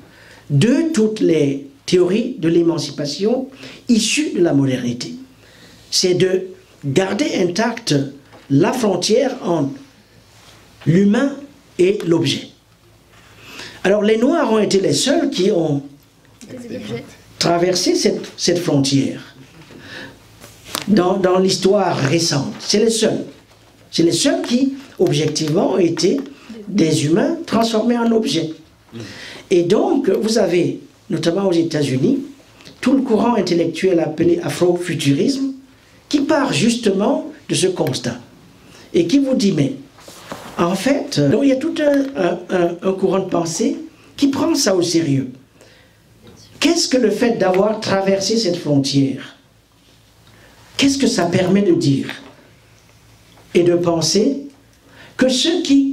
de toutes les théories de l'émancipation issues de la modernité. C'est de garder intacte la frontière entre l'humain et l'objet. Alors les Noirs ont été les seuls qui ont traversé cette frontière dans l'histoire récente. C'est les seuls. C'est les seuls qui, objectivement, ont été des humains transformés en objets. Et donc, vous avez, notamment aux États-Unis, tout le courant intellectuel appelé afrofuturisme, qui part justement de ce constat. Et qui vous dit, mais, en fait, donc il y a tout un courant de pensée qui prend ça au sérieux. Qu'est-ce que le fait d'avoir traversé cette frontière, qu'est-ce que ça permet de dire et de penser que ceux qui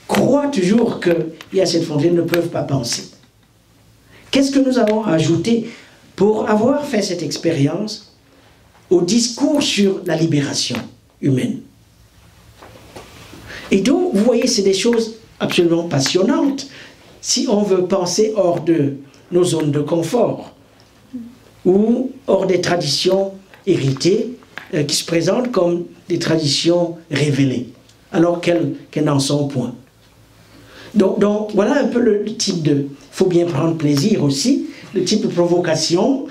croient toujours qu'il y a cette frontière ne peuvent pas penser? Qu'est-ce que nous avons ajouté pour avoir fait cette expérience au discours sur la libération humaine? Et donc, vous voyez, c'est des choses absolument passionnantes si on veut penser hors de nos zones de confort ou hors des traditions héritées qui se présentent comme des traditions révélées, alors qu'elles n'en sont point. Donc voilà un peu le type de... Il faut bien prendre plaisir aussi, le type de provocation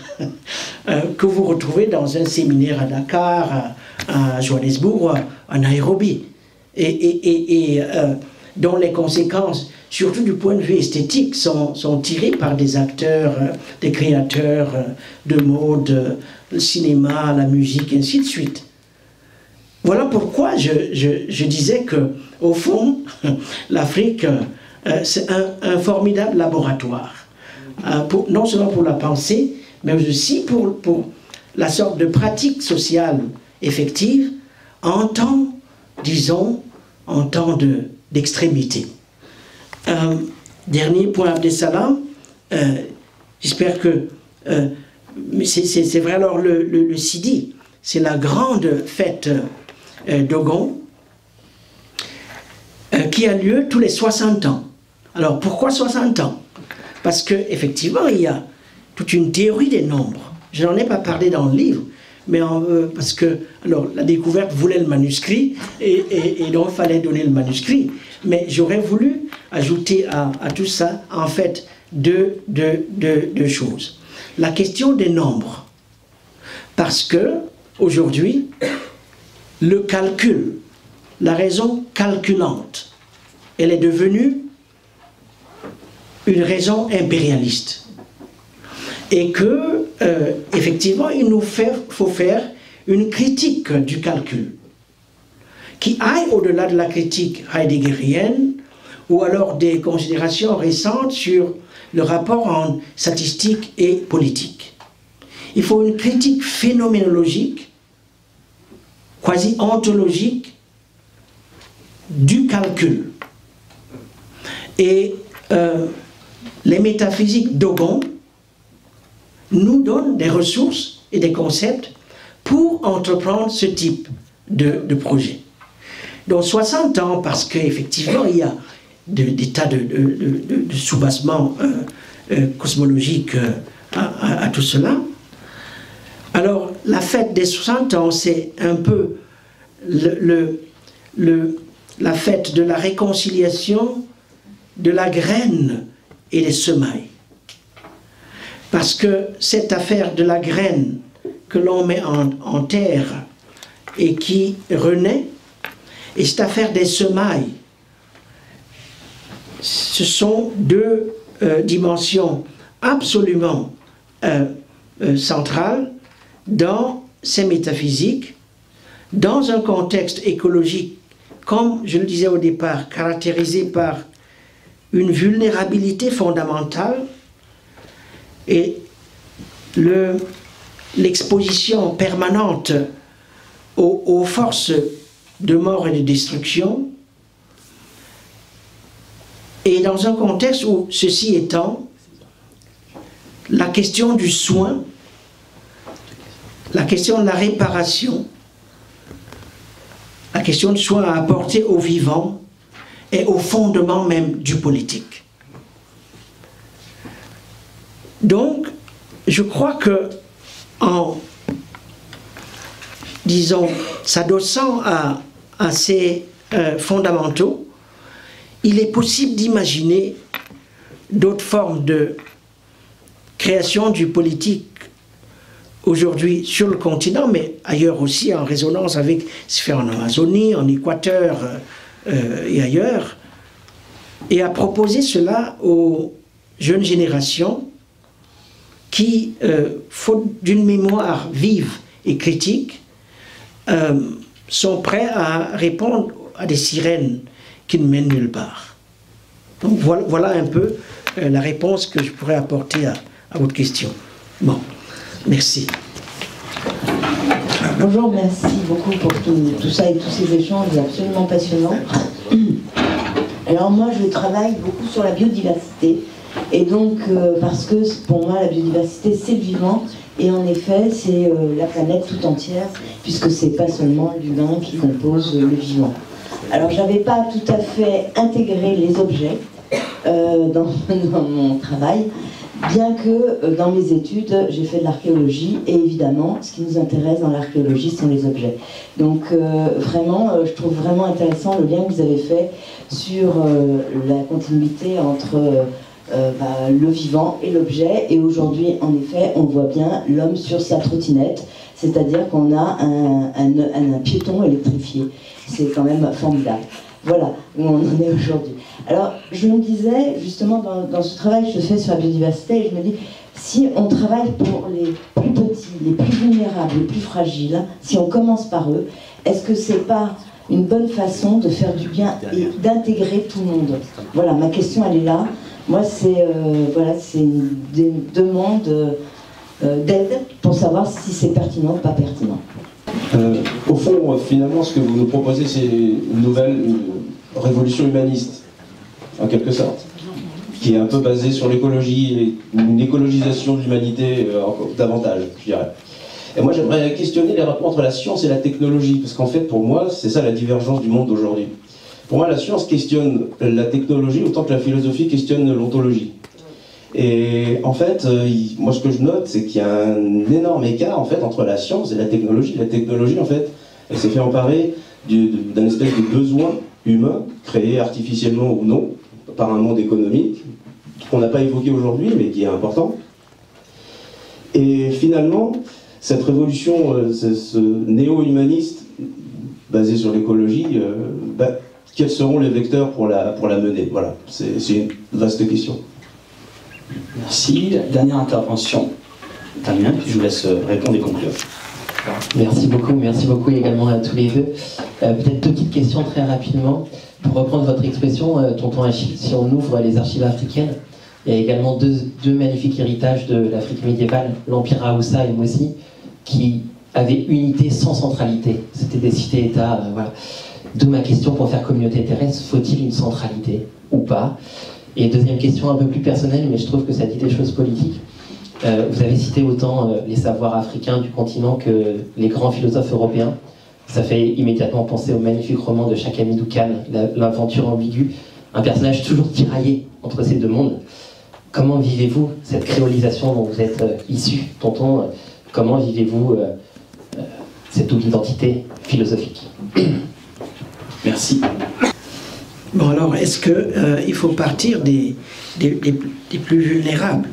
que vous retrouvez dans un séminaire à Dakar, à Johannesburg, à Nairobi, et dont les conséquences, surtout du point de vue esthétique, sont tirées par des acteurs, des créateurs de mode, le cinéma, la musique, et ainsi de suite. Voilà pourquoi je disais que, au fond, l'Afrique, c'est un formidable laboratoire, non seulement pour la pensée, mais aussi pour la sorte de pratique sociale effective en temps, disons, en temps d'extrémité. Dernier point, Abdesalam, j'espère que c'est vrai. Alors le Sidi, c'est la grande fête Dogon qui a lieu tous les 60 ans. Alors pourquoi 60 ans? Parce qu'effectivement, il y a toute une théorie des nombres. Je n'en ai pas parlé dans le livre, mais parce que alors, la découverte voulait le manuscrit et donc il fallait donner le manuscrit. Mais j'aurais voulu ajouter à tout ça, en fait, deux choses. La question des nombres. Parce que, aujourd'hui, le calcul, la raison calculante, elle est devenue une raison impérialiste. Et que, effectivement, il nous faut faire une critique du calcul qui aille au-delà de la critique heideggerienne ou alors des considérations récentes sur le rapport entre statistique et politique. Il faut une critique phénoménologique, quasi ontologique, du calcul. Et les métaphysiques Dogon nous donnent des ressources et des concepts pour entreprendre ce type de projet. Donc 60 ans, parce qu'effectivement, il y a des tas de soubassements cosmologiques à tout cela. Alors, la fête des 60 ans, c'est un peu la fête de la réconciliation de la graine et des semailles. Parce que cette affaire de la graine que l'on met en terre et qui renaît, et cette affaire des semailles, ce sont deux dimensions absolument centrales dans ces métaphysiques, dans un contexte écologique, comme je le disais au départ, caractérisé par une vulnérabilité fondamentale et l'exposition permanente aux forces de mort et de destruction, et dans un contexte où, ceci étant, la question du soin, la question de la réparation, la question du soin à apporter aux vivants est au fondement même du politique. Donc, je crois que en, disons, s'adossant à ces fondamentaux, il est possible d'imaginer d'autres formes de création du politique aujourd'hui sur le continent, mais ailleurs aussi, en résonance avec ce qui se fait en Amazonie, en Équateur et ailleurs, et à proposer cela aux jeunes générations qui, faute d'une mémoire vive et critique, sont prêts à répondre à des sirènes qui ne mènent nulle part. Donc voilà un peu la réponse que je pourrais apporter à votre question. Bon, merci. Bonjour, merci beaucoup pour tout ça et tous ces échanges absolument passionnants. Alors moi, je travaille beaucoup sur la biodiversité. Et donc, parce que pour moi, la biodiversité, c'est le vivant. Et en effet, c'est la planète tout entière, puisque c'est pas seulement l'humain qui compose le vivant. Alors, j'avais pas tout à fait intégré les objets dans mon travail, bien que dans mes études, j'ai fait de l'archéologie, et évidemment, ce qui nous intéresse dans l'archéologie sont les objets. Donc, vraiment, je trouve vraiment intéressant le lien que vous avez fait sur la continuité entre le vivant et l'objet. Et aujourd'hui, en effet, on voit bien l'homme sur sa trottinette, c'est-à-dire qu'on a un piéton électrifié. C'est quand même formidable. Voilà où on en est aujourd'hui. Alors, je me disais, justement, dans ce travail que je fais sur la biodiversité, je me dis, si on travaille pour les plus petits, les plus vulnérables, les plus fragiles, si on commence par eux, est-ce que c'est pas une bonne façon de faire du bien et d'intégrer tout le monde? Voilà, ma question, elle est là. Moi, c'est une demande d'aide pour savoir si c'est pertinent ou pas pertinent. Au fond, finalement, ce que vous nous proposez, c'est une nouvelle révolution humaniste, en quelque sorte, qui est un peu basée sur l'écologie, une écologisation de l'humanité davantage, je dirais. Et moi, j'aimerais questionner les rapports entre la science et la technologie, parce qu'en fait, pour moi, c'est ça la divergence du monde d'aujourd'hui. Pour moi, la science questionne la technologie autant que la philosophie questionne l'ontologie. Et en fait, moi ce que je note, c'est qu'il y a un énorme écart en fait, entre la science et la technologie. La technologie, en fait, elle s'est fait emparer d'un espèce de besoin humain, créé artificiellement ou non, par un monde économique, qu'on n'a pas évoqué aujourd'hui, mais qui est important. Et finalement, cette révolution, ce néo-humaniste, basé sur l'écologie, quels seront les vecteurs pour la mener? Voilà, c'est une vaste question. Merci. Dernière intervention, Damien, puis je vous laisse répondre et conclure. Merci beaucoup également à tous les deux. Peut-être deux petites questions très rapidement. Pour reprendre votre expression, tonton Achille, si on ouvre les archives africaines, il y a également deux magnifiques héritages de l'Afrique médiévale, l'Empire Haoussa et Mossi, qui avaient unité sans centralité. C'était des cités-États, voilà. D'où ma question, pour faire communauté terrestre, faut-il une centralité ou pas? Et deuxième question un peu plus personnelle, mais je trouve que ça dit des choses politiques. Vous avez cité autant les savoirs africains du continent que les grands philosophes européens. Ça fait immédiatement penser au magnifique roman de Cheikh Hamidou Kane, L'aventure ambiguë, un personnage toujours tiraillé entre ces deux mondes. Comment vivez-vous cette créolisation dont vous êtes issu, tonton? Comment vivez-vous cette double identité philosophique? Merci. Bon, alors, est-ce qu'il faut partir des plus vulnérables?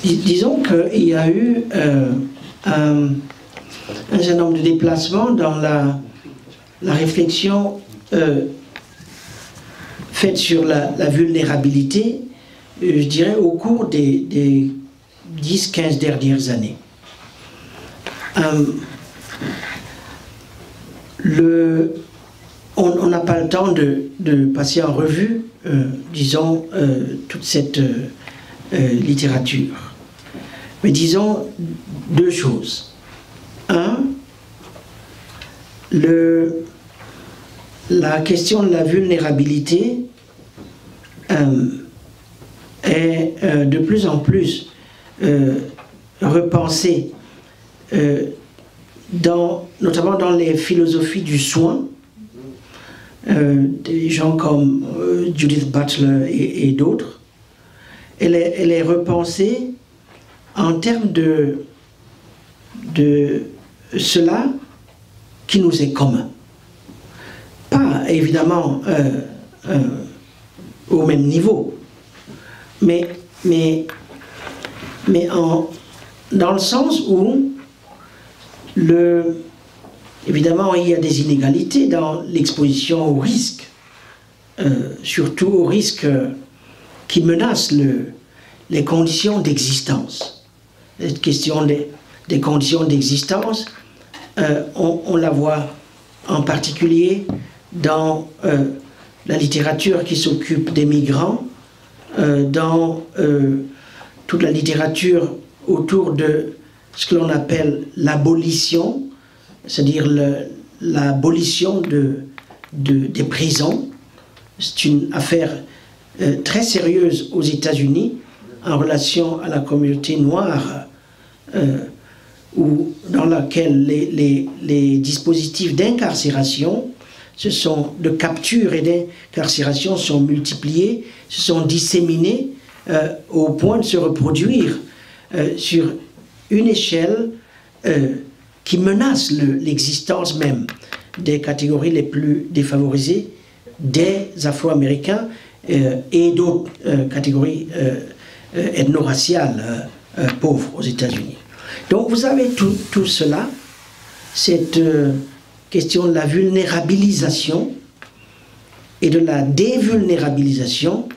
Disons qu'il y a eu un certain nombre de déplacements dans la réflexion faite sur la vulnérabilité, je dirais, au cours des 10-15 dernières années. On n'a pas le temps de passer en revue, disons, toute cette littérature. Mais disons deux choses. Un, la question de la vulnérabilité est de plus en plus repensée notamment dans les philosophies du soin, des gens comme Judith Butler et d'autres, elle est repensée en termes de cela qui nous est commun. Pas évidemment au même niveau, mais dans le sens où évidemment il y a des inégalités dans l'exposition au risque, surtout aux risques qui menacent les conditions d'existence. Cette question des conditions d'existence, on la voit en particulier dans la littérature qui s'occupe des migrants, dans toute la littérature autour de ce que l'on appelle l'abolition, c'est-à-dire l'abolition des prisons. C'est une affaire très sérieuse aux États-Unis en relation à la communauté noire, dans laquelle les dispositifs d'incarcération, de capture et d'incarcération sont multipliés, se sont disséminés au point de se reproduire sur une échelle qui menace l'existence même des catégories les plus défavorisées, des Afro-Américains et d'autres catégories ethno-raciales pauvres aux États-Unis. Donc vous avez tout cela, cette question de la vulnérabilisation et de la dévulnérabilisation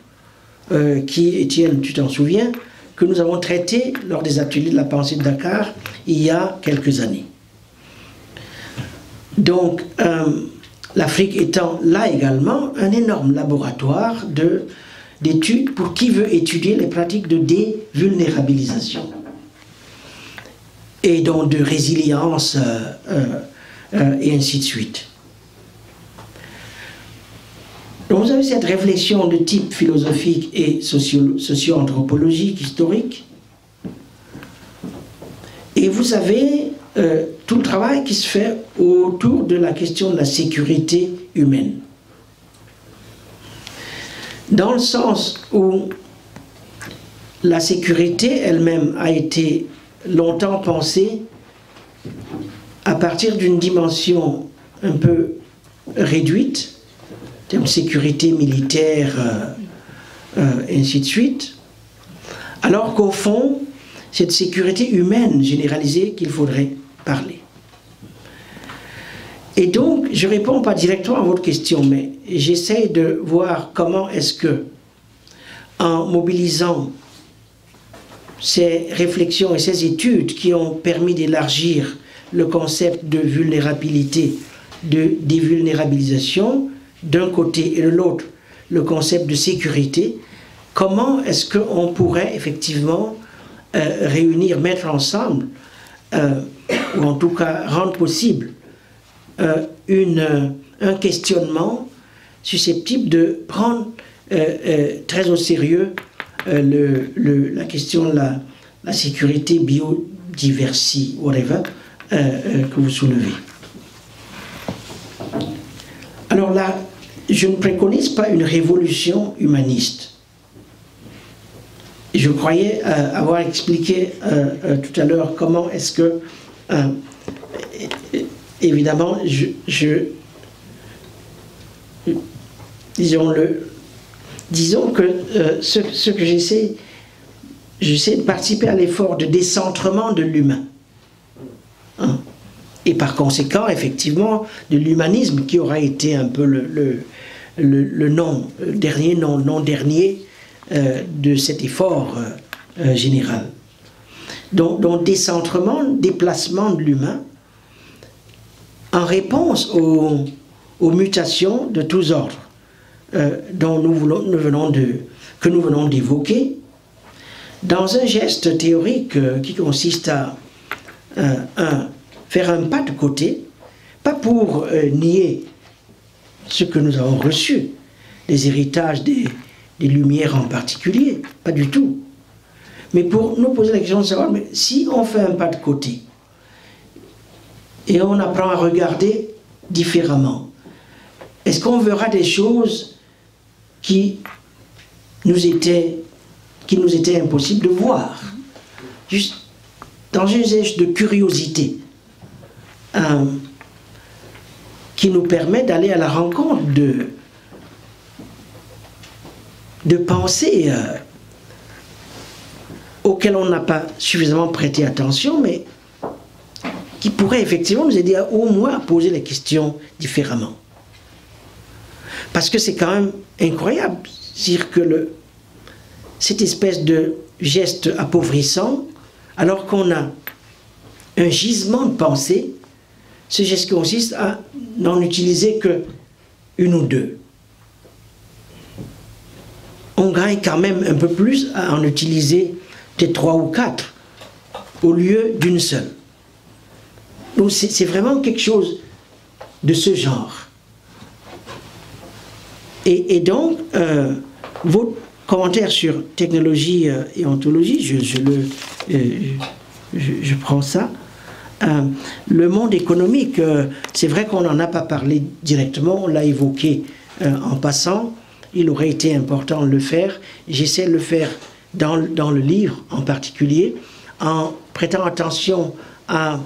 qui, Étienne, tu t'en souviens, que nous avons traité lors des ateliers de la pensée de Dakar il y a quelques années. Donc l'Afrique étant là également un énorme laboratoire d'études pour qui veut étudier les pratiques de dévulnérabilisation et donc de résilience et ainsi de suite. Donc vous avez cette réflexion de type philosophique et socio-anthropologique, historique, et vous avez tout le travail qui se fait autour de la question de la sécurité humaine. Dans le sens où la sécurité elle-même a été longtemps pensée à partir d'une dimension un peu réduite, en termes de sécurité militaire, et ainsi de suite, alors qu'au fond, c'est de sécurité humaine généralisée qu'il faudrait parler. Et donc, je ne réponds pas directement à votre question, mais j'essaie de voir comment est-ce que, en mobilisant ces réflexions et ces études qui ont permis d'élargir le concept de vulnérabilité, de dévulnérabilisation, d'un côté et de l'autre, le concept de sécurité, comment est-ce qu'on pourrait effectivement réunir, mettre ensemble, ou en tout cas rendre possible, un questionnement susceptible de prendre très au sérieux la question de la sécurité biodiversité, whatever, que vous soulevez. Alors là, je ne préconise pas une révolution humaniste. Je croyais avoir expliqué tout à l'heure comment est-ce que, évidemment, disons que ce que j'essaie de participer à l'effort de décentrement de l'humain. Hein? Et par conséquent, effectivement, de l'humanisme qui aura été un peu le nom dernier de cet effort général. Donc décentrement, déplacement de l'humain en réponse aux mutations de tous ordres dont que nous venons d'évoquer, dans un geste théorique qui consiste à faire un pas de côté, pas pour nier ce que nous avons reçu, les héritages des Lumières en particulier, pas du tout, mais pour nous poser la question de savoir, mais si on fait un pas de côté, et on apprend à regarder différemment. Est-ce qu'on verra des choses qui nous étaient impossibles de voir, juste dans un geste de curiosité qui nous permet d'aller à la rencontre de pensées auxquelles on n'a pas suffisamment prêté attention, mais qui pourraient effectivement nous aider au moins à poser les questions différemment. Parce que c'est quand même incroyable, c'est-à-dire que cette espèce de geste appauvrissant, alors qu'on a un gisement de pensée, ce geste consiste à n'en utiliser que une ou deux. On gagne quand même un peu plus à en utiliser peut-être 3 ou 4 au lieu d'une seule. Donc c'est vraiment quelque chose de ce genre. Et donc, votre commentaire sur technologie et ontologie, je prends ça. Le monde économique, c'est vrai qu'on n'en a pas parlé directement, on l'a évoqué en passant. Il aurait été important de le faire. J'essaie de le faire dans le livre en particulier, en prêtant attention à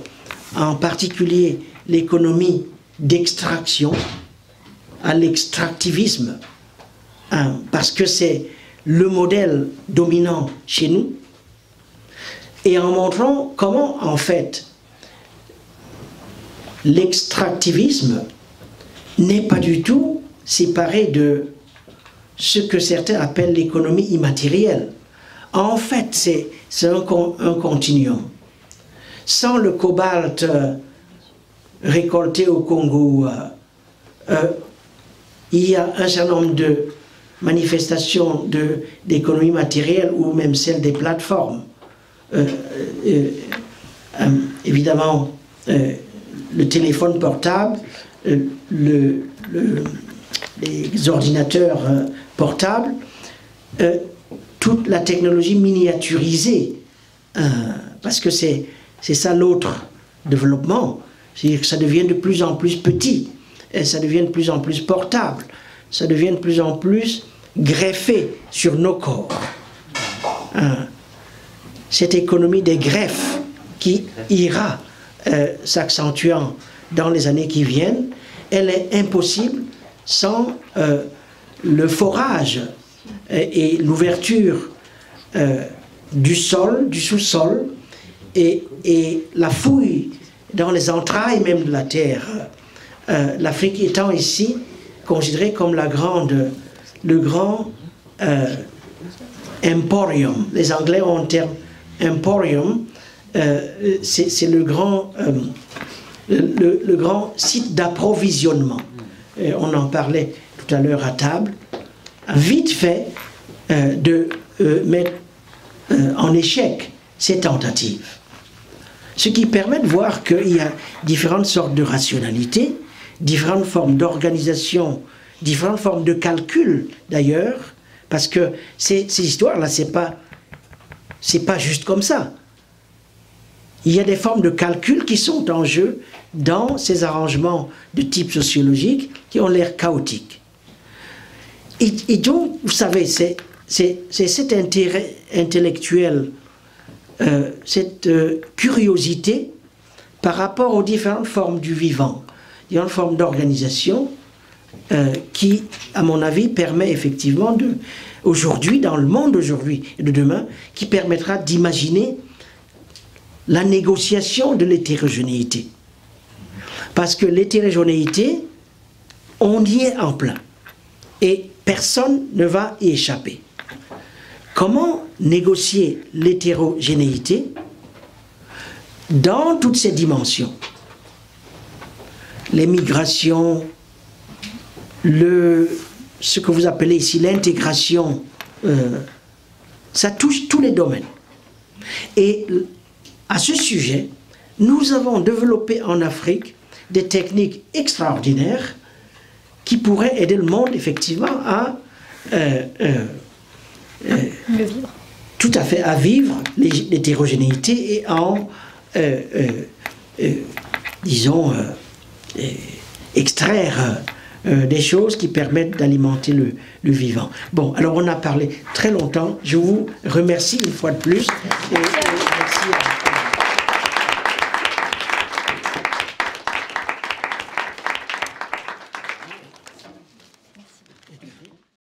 en particulier l'économie d'extraction, à l'extractivisme, parce que c'est le modèle dominant chez nous, et en montrant comment en fait l'extractivisme n'est pas du tout séparé de ce que certains appellent l'économie immatérielle. En fait, c'est un continuum. Sans le cobalt récolté au Congo, il y a un certain nombre de manifestations d'économie matérielle ou même celle des plateformes. Évidemment, le téléphone portable, les ordinateurs portables, toute la technologie miniaturisée, parce que c'est ça l'autre développement, c'est-à-dire que ça devient de plus en plus petit, et ça devient de plus en plus portable, ça devient de plus en plus greffé sur nos corps. Cette économie des greffes qui ira s'accentuant dans les années qui viennent, elle est impossible sans le forage et l'ouverture du sol, du sous-sol, et la fouille dans les entrailles même de la terre. L'Afrique étant ici considérée comme le grand emporium. Les Anglais ont un terme emporium, c'est le grand site d'approvisionnement. On en parlait tout à l'heure à table. Vite fait de mettre en échec ces tentatives. Ce qui permet de voir qu'il y a différentes sortes de rationalité, différentes formes d'organisation, différentes formes de calcul d'ailleurs, parce que ces histoires-là, c'est pas juste comme ça. Il y a des formes de calcul qui sont en jeu dans ces arrangements de type sociologique qui ont l'air chaotiques. Et donc, vous savez, c'est cet intérêt intellectuel, cette curiosité par rapport aux différentes formes du vivant, différentes formes d'organisation qui, à mon avis, permet effectivement aujourd'hui, dans le monde d'aujourd'hui et de demain, qui permettra d'imaginer la négociation de l'hétérogénéité. Parce que l'hétérogénéité, on y est en plein. Et personne ne va y échapper. Comment négocier l'hétérogénéité dans toutes ses dimensions? Les migrations, ce que vous appelez ici l'intégration, ça touche tous les domaines. Et à ce sujet, nous avons développé en Afrique des techniques extraordinaires qui pourraient aider le monde effectivement à vivre. Tout à fait, à vivre l'hétérogénéité et en disons, extraire des choses qui permettent d'alimenter le vivant. Bon, alors on a parlé très longtemps. Je vous remercie une fois de plus. Et merci à